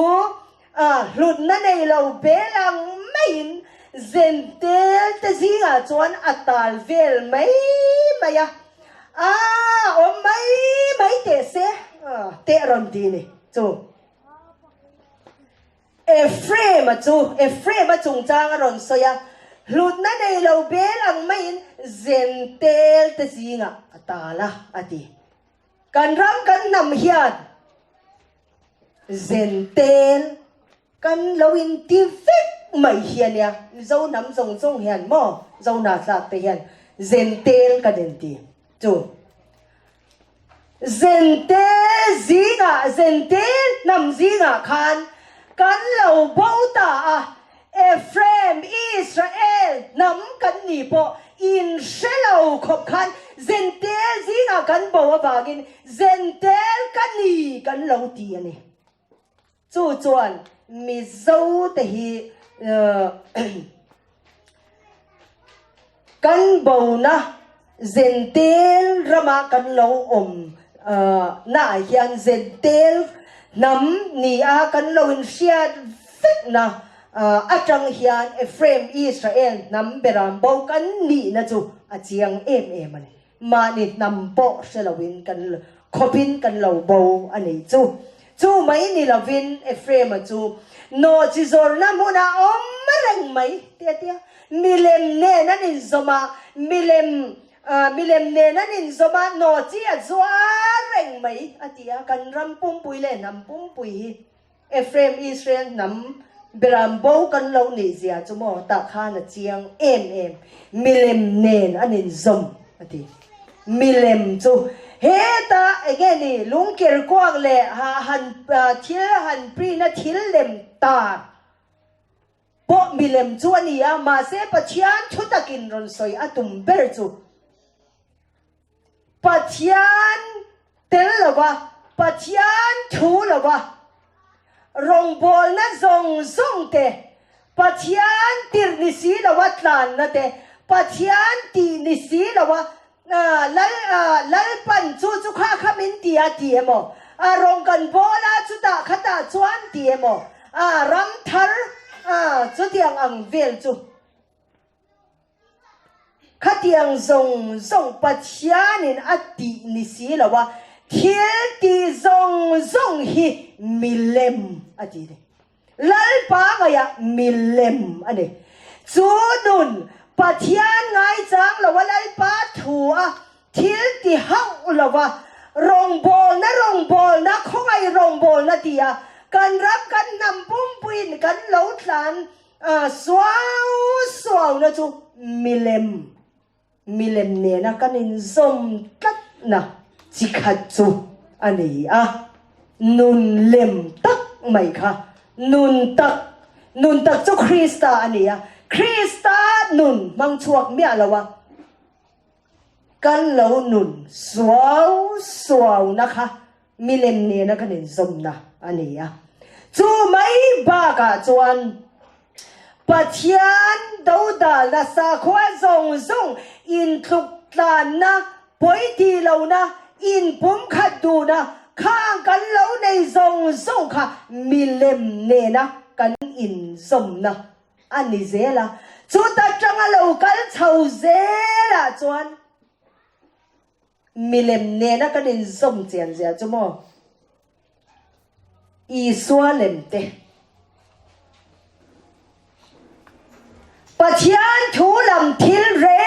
หลุดนั่นในเราเบลังไม่เซนเตลแต่สิงจวนอัตาลเวลไม่อะโอ้ไม่เตะเสเตะรอนดีนี่จูเอฟเรมจุงจางรอนสยาหลุดนั่นในเราเบลังไม่เซนเตลแต่สิงอัตาละอดีกันรำกันนำเฮียนเซนเตลกันเราอินทิฟิกไม่เฮียนเนี่ยเจ้านำทรงเฮียนมั่วเจ้าหน้าสักเฮียนเซนเตลกันเด่นดีจูเซนเตลนำสิงคันกันเราเบาตาเอฟเรมอิสราเอลนำกันนี่พออินเชลเอาขบคันเซนเตลสิงกันเบาบากินเซนเตลกันนี่กันเราตีนี่จู่จวนมีเจ้าแต่ฮีกันเบานะเซนเตลรามากันเราน่าเฮียนเซนเตลน้ำนี่กันเราเชียดฟิกนะจังเฮียนเอฟเรมอิสราเอลน้ำเบรามเบากันนี่นะจูเจียงมันมานี่น้ำโปเชลวินกันขบินกันเราเบาอันนี้จูไม่นี่เราวินเอฟเรมจูโนจิโซร์น้ำหัวหน้ามาเร่งไหมเตี้ยมิเลมเนนั่นอินสมามิเลมเนนั่นอินสมาโนจีอัจวาเร่งไหมอาทิตย์กันรำปุ่มปุยเล่นำปุ่มปุยเอฟเรมอิสราเอลนำเบรามโบกันเราหนีเสียจุโมตะขานเจียงมิเลมเนนั่นอินสมอาทิตย์มิเลมจูเฮตาเอเกนี่ลุงเกิร์กวางเล่หันหันปรีนัทิลเลมตาพอมิเลมจูอันนี้มาเสปะเชียนชุดตะกินรอนสอยตุมเบอร์จูปะเชียนเตลละวะปะเชียนทูละวะรงบอลนะส่งเตปะเชียนติรนิสีละวะตลานนะเตปะเชียนตีนิสีละวะลัลปันจูข้าขมินตีโมรงกันบอลจุดขตาจวนตีโมรัมทัลจุดยังอังเวลจูขัดยังส่งปัจญานินอดีนิสีละวะเทียตีส่งฮีมิเลมอดีเลยลัลปางายมิเลมอันนี้จูดุนปัจญาไงจังละวะลัลปาถัวเทียตีห้าวละวะรงบอลนะคงไอรงบอลนะตีกันรับกันนำปุ่มปินกันเหลาหลานสวนะจูมิเลมเนี่ยนะกันอินซมตัดนะจิขัดจูอันนี้นุนเลมตักไหมคะนุนตักจูคริสตาอันนี้คริสตานุนมังชวกเมียละวะกันเหลานุนสวนะคะมิเลมเนี่ยนะกันอินซมนะอันนี้จูไม่บากะจวนปัจจัยดาวดาลนะสักวันส่งอินทุกตานนะปอยทีเรานะอินปุ่มขัดดูนะข้างกันเราในส่งค่ะมิเลมเนนะกันอินสมนะอันนี้เจล่ะจุดจังเรากันเช่าเจล่ะจวนมิเลมเนนะกันอินสมเจียนจุโมอีสัวเลมเตปัจจัยทูลำทิลเร่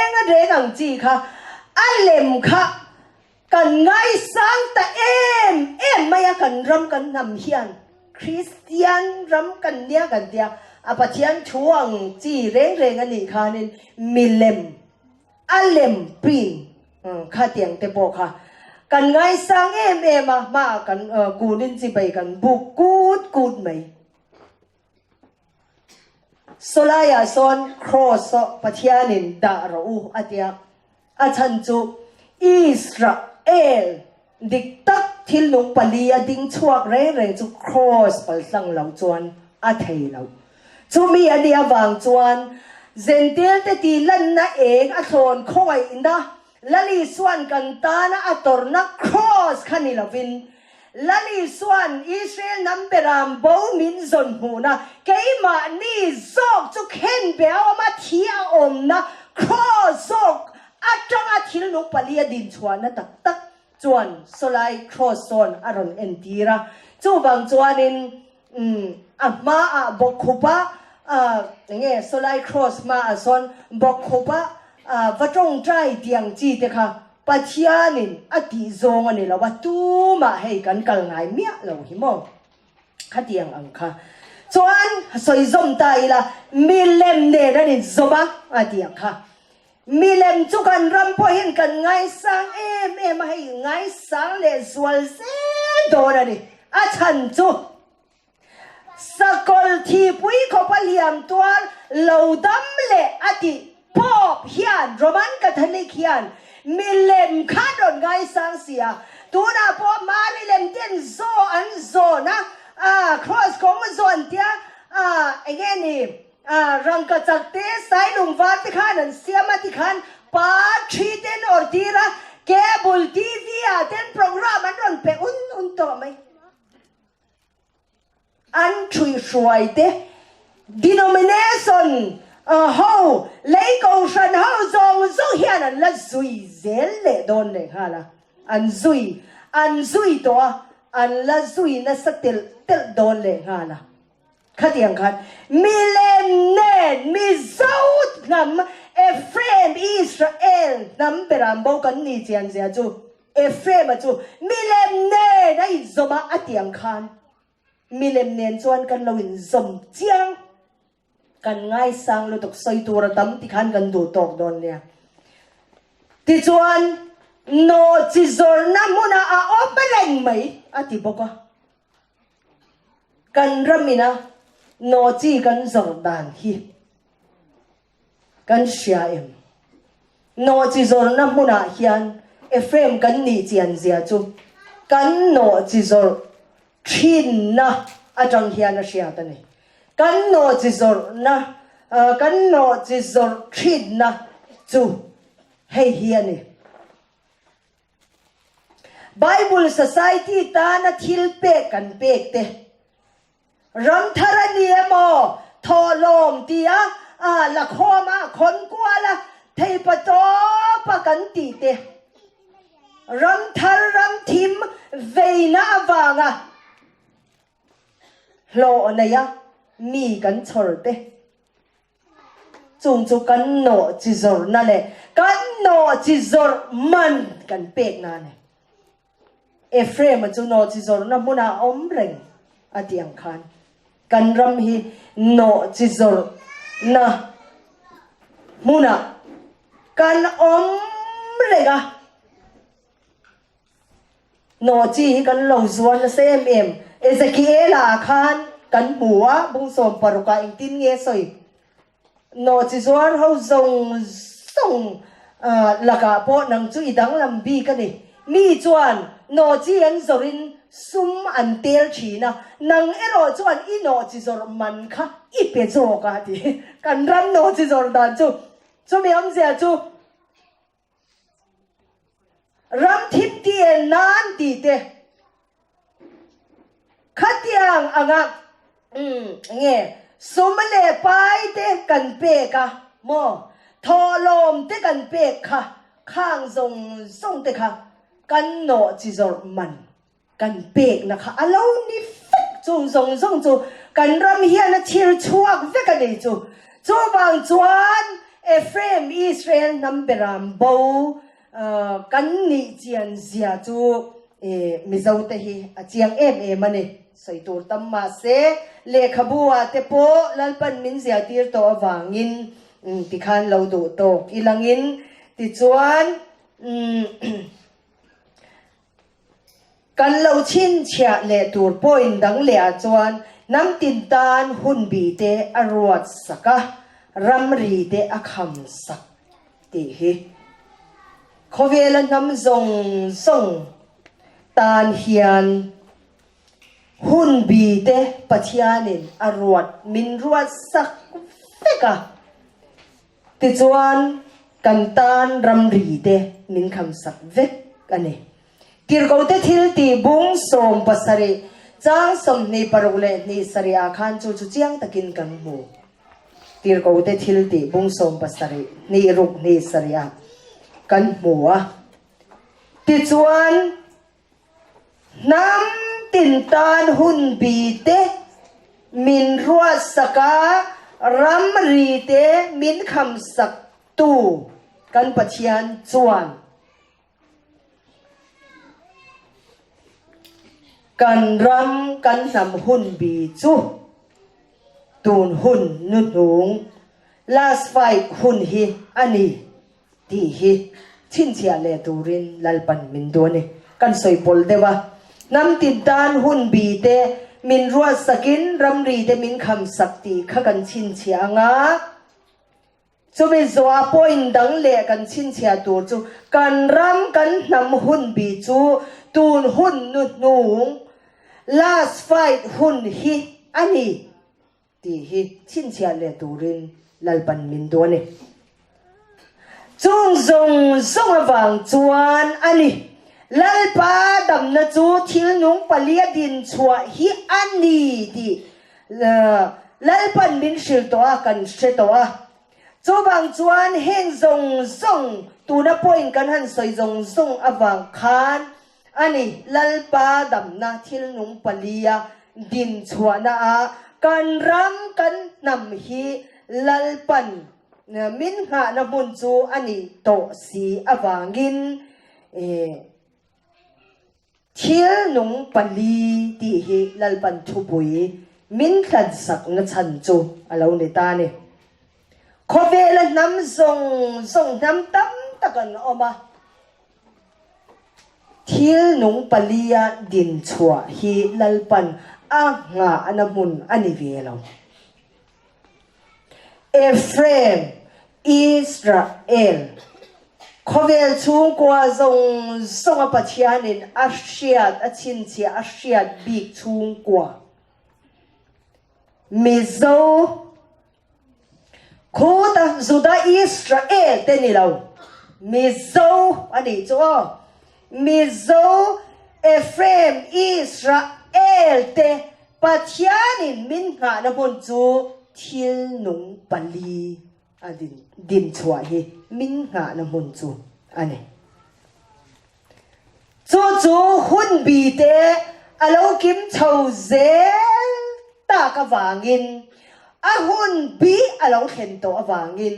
งจีค่ะอันเล็มค่ะกันไงสังแต่ไม่กันรำกันนำเฮียนคริสเตียนรำกันเนี่ยกันเดียปัจจัยช่วงจีเร่งอันนี้ค่ะนี่มิเลมอันเล็มปีนข้าเตียงเตโปค่ะกันไงสังมากันกูนินจีไปกันบุกกูดไหมสลายาซอนครอสปัจจัยนินดารูอาทิตย์อาชันจูอิสราเอลดิกตักที่ลุงปลียดิ้งชวกเร่งจูครอสปัลสังเหล่าจวนอาเทยเหล่าจูมีอันเดียวางจวนเซนเตียลแต่ตีลันนะเองอาทนคอยนะลลีส่วนกันตานะอาตอร์นะครอสขันนี่ละวิน la li suan Israel nam beram bo min zon hu na keima ni zok chu khen be ma thia om na cross zok atang athil no palia din chuan na tak tak chuan solai cross zone aron entira chu bang chuanin ma a bokhupa nge solai cross ma a son bokhupa vatong trai tiang chi te kha pathianin ati zong ani lo tu ma hei kan kal ngai mia lo hi mo khatiang ang kha chuan soi zom tai la milem ne ra ni zoma atiang kha milem chu kan ram po hin kan ngai sang em hei ngai sang le zual se do ra ni a chan chu sakol thi pui ko paliam tuan lo dam le ati pop hian roman catholic hian milem khadon ngai sang sia tuna po mari lem ten zo an zo na cross kong zo an tia again ni rang ka chakte sai lung wa ti khan an siama ti khan pa thi ten or tira cable tv ten program an ron pe un to mai an chui shuai te denomination ho lấy cầu sân ho dòng dòng hiện anh là duy dễ lệ đồn này ha là anh duy to anh là duy nó sắc tel tel đồn này ha là khát tiếng khát mi lên nền mi dấu nằm Ephraim Israel nằm beram bao cần ni chian zia chu Ephraim mà chu mi lên nền đấy zoma à tiếng khan mi lên nền chuan kan lawin zom chiang kan ngai sang lu tok soi tur tam ti khan kan du tok don nia ti chuan no chi zor na muna a opereng mai ati boka kan ramina no chi kan zor dan hi kan sia em no chi zor na muna hian Ephraim kan ni chian zia chu kan no chi zor thin na atang hian a sia ta ni kan no chizor na kan no chizor thid na chu hei hiani Bible Society ta na thil pe kan pek te ram tharani emo tholom tia la khoma khon kwala thei pato pa kan ti te ram thar ram thim veina wanga lo na ya mi kan chor te chung chu kan no chi zor na le kan no chi zor man kan pek na ne Ephraim chu no chi zor na muna om reng atiang khan kan ram hi no chi zor na muna kan om renga no chi kan lo zuan sem em Ezekiel khan kan bua bung som paruka ing tin nge soi no chi zuar ho zong song laka po nang chu idang lam bi ka ni mi chuan no chi an zorin sum an tel thina nang ero chuan I no chi zor man kha I pe zo ka ti kan ram no chi zor dan chu mi am zia chu ram thip ti nan ti te khatiang anga nghe sumale pai te kan pe ka mo tholom te kan pe kha khang zong song te kha kan no chi zor man kan pe na kha alo ni fek chung zong zong chu kan ram hian a thil chuak ve ka nei chu bang chuan Ephraim Israel nam beram bo kan ni chian zia chu mi zo te hi a chiang em ani soi tur tam ma se le khabua te po lalpan min zia tir to awangin ti khan lo du to ilangin ti chuan kan lo chin chia le tur point dang le a chuan nam tin tan hun bi te arwat saka ramri te akham sak ti hi khovel nam zong song tan hian hun bi te pathianin arwat min ruat sak feka ti chuan kan tan ramri te min kham sak vek ani tir ko te thil ti bung som pasari chang som ni parule ni saria khan chu chu chiang takin kan mu tir ko te thil ti bung som pasari ni ruk ni saria kan mu a ti chuan nam tin tan hun bi te min ruat saka ram ri te min kham sak tu kan pathian chuan kan ram kan nam hun bi chu tun hun nu nung last fight hun hi ani ti hi chin chia le turin lalpan min do ni kan soi pol dewa nam tin tan hun bi te min ruat sakin ram ri te min kham sakti kha kan chin chia nga chumi zoa point dang le kan chin chia tur chu kan ram kan nam hun bi chu tun hun nu nung last fight hun hi ani ti hi chin chia le turin lalpan min do ni chung zong zong awang chuan ani lalpa dam na chu thil nung palia din chua hi ani ti lalpan min shil to a kan she to a chu bang chuan heng zong zong tu na point kan han soi zong zong awang khan ani lalpa dam na thil nung palia din chua na a kan ram kan nam hi lalpan min nga na mun chu ani to si awangin thil nung pali ti hi lalpan thupui min thlan sak na chan chu alo ni ta ni khovela nam zong zong nam tam takan oma thil nung palia din chua hi lalpan a nga anamun ani velo Ephraim Israel khovel chung kwa zong zong pathianin ashiat achin chi ashiat big chung kwa mizo khuda zuda Israel tenilo mizo ani cho mizo Ephraim Israel te pathianin min nga na mun chu thil nung pali adin din chua hi min nga na mun chu ani chu chu hun bi te alo kim chho zel ta ka wangin a hun bi alo khen to awangin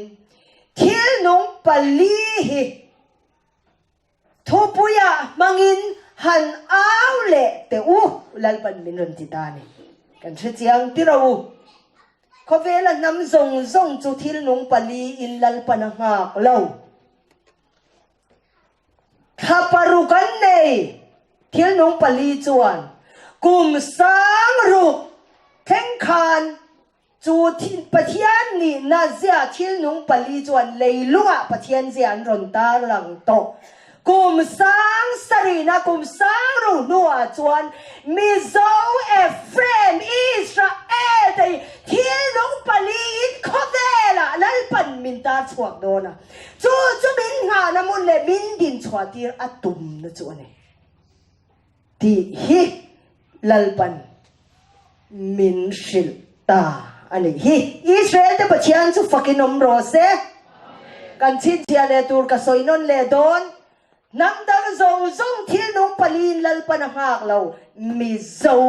thil nung pali hi thopuya mangin han aw le te u lalpan min ron ti ta ni kan che chiang ti ro khovela nam zong zong chu thil nung pali in lalpan ngak lo khaparukan nei thil nung pali chuan kum sang ru theng khan chu thin pathian ni na zia thil nung pali chuan leilunga pathian zian ron ta lang to kum sang sarina kum sang ru nuwa chuan mizo Ephraim Israel te thil nung pali in khovela lalpan min ta chuak dona chu min nga na mun le min din chhuatir atum na chu ani ti hi lalpan min shil ta ani hi Israel te pathian chu fakinom ro se kan chin chia le tur ka soinon le don nam dang zong zong thil nung palin lalpan hak lo mizo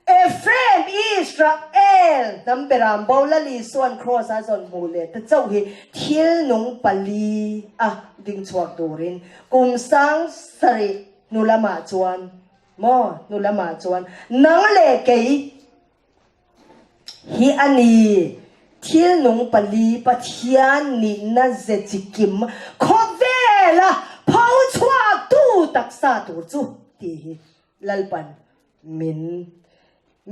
Ephraim Israel nam beram bola li suan cross a zon mule ta chau hi thil nung pali a ding chuak turin kum sang sari nulama chuan mo nulama chuan nang le kei hi ani thil nung pali pathian ni na ze chikim khovela phau chuak tu taksa tur chu ti hi lalpan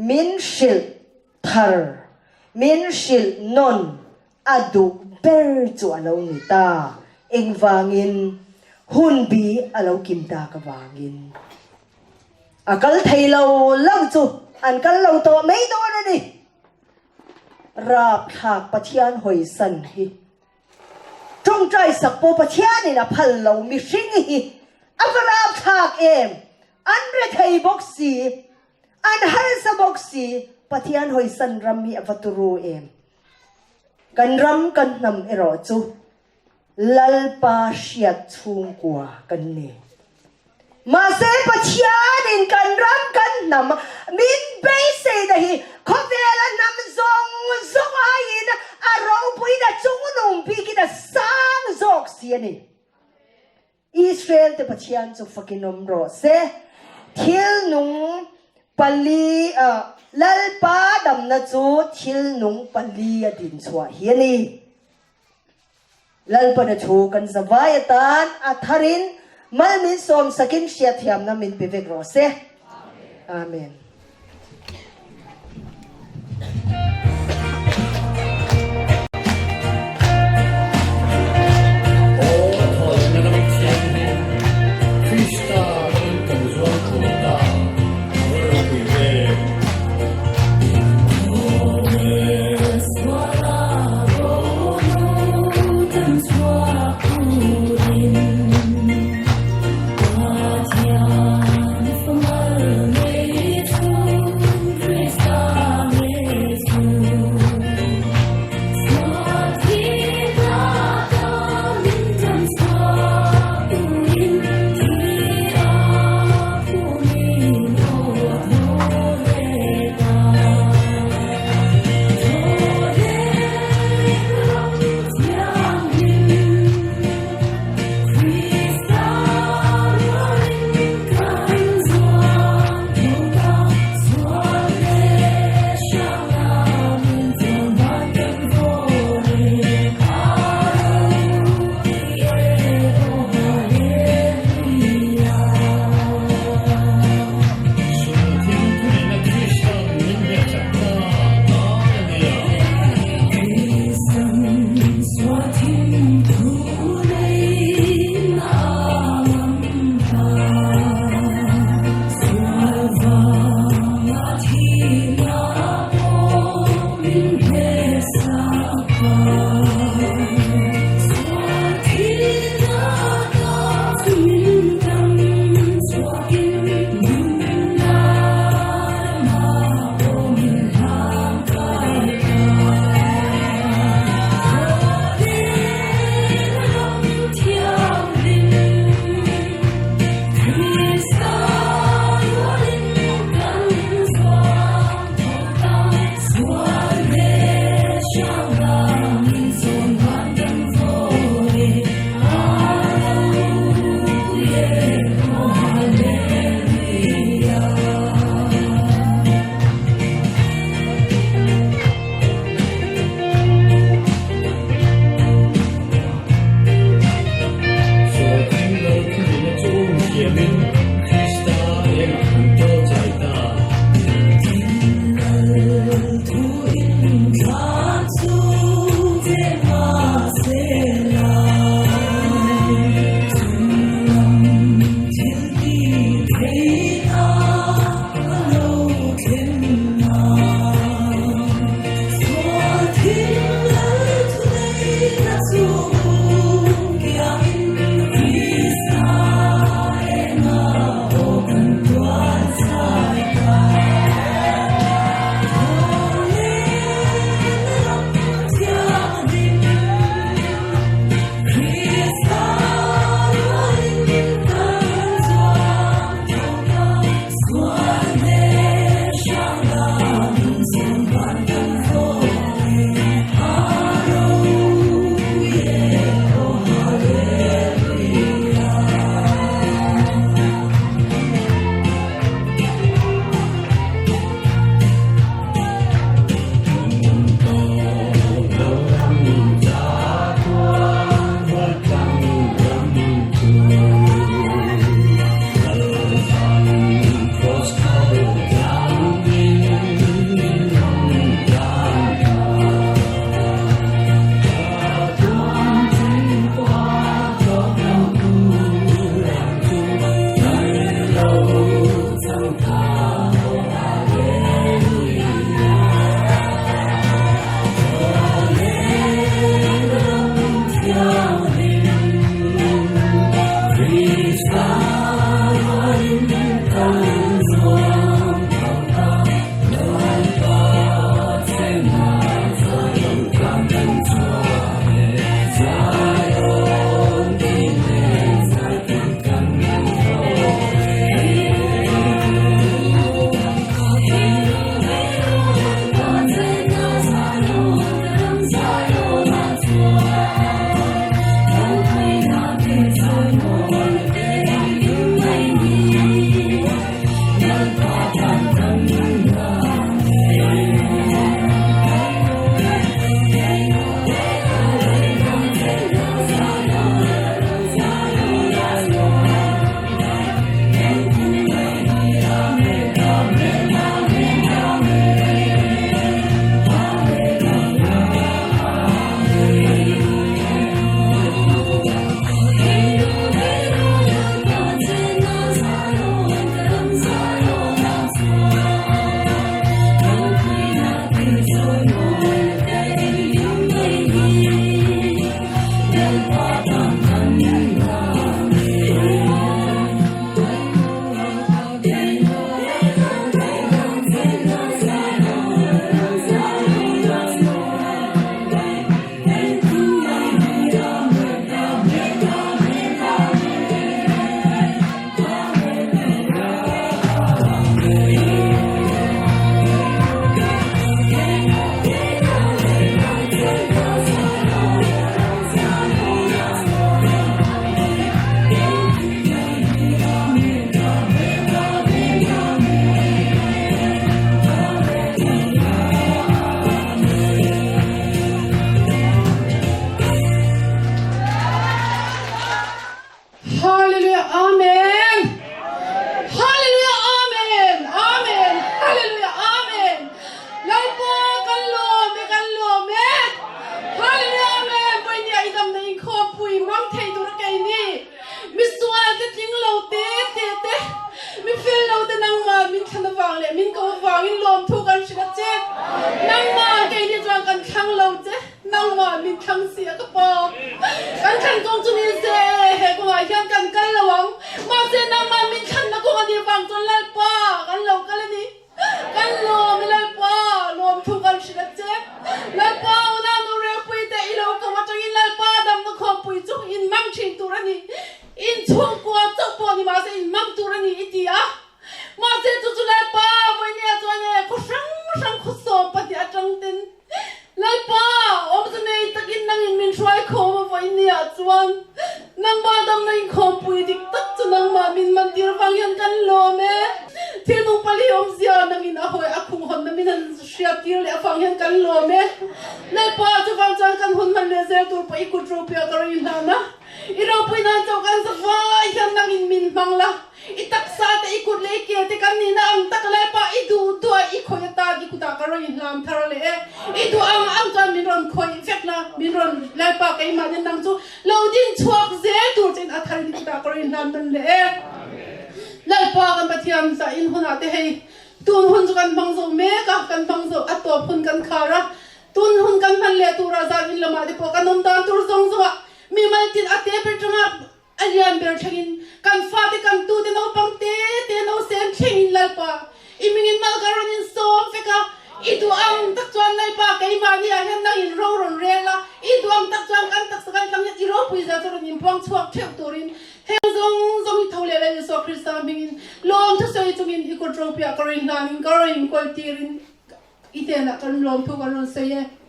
min shil thar min shil non adu ber chu alo ni ta engwangin hun bi alo kim ta ka wangin akal thailo lo chu an kal lo to mei do na ni rap thak pathian hoi san hi trong trai sak po pathian ni na phal lo mi hring hi Avarab thak em. Andre thai boxi. An har sa boxi. Patian hoi san ram hi avaturu em. Kan ram kan nam ero chu. Lalpa siat chung kwa kan ne. Mase patian in kan ram kan nam. Min bay say dahi. Kovela nam zong zong ayin. Araw pui na chung nung piki na sang zok siya ni. Israel te patian chu fakinom ro se. Thil nung pali lalpa dam na chu thil nung pali adin chwa hiya ni. Lalpa na chu kan zavayatan atharin malmin som sakin siya thiam na min pivek ro se. Amen.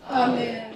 Amen.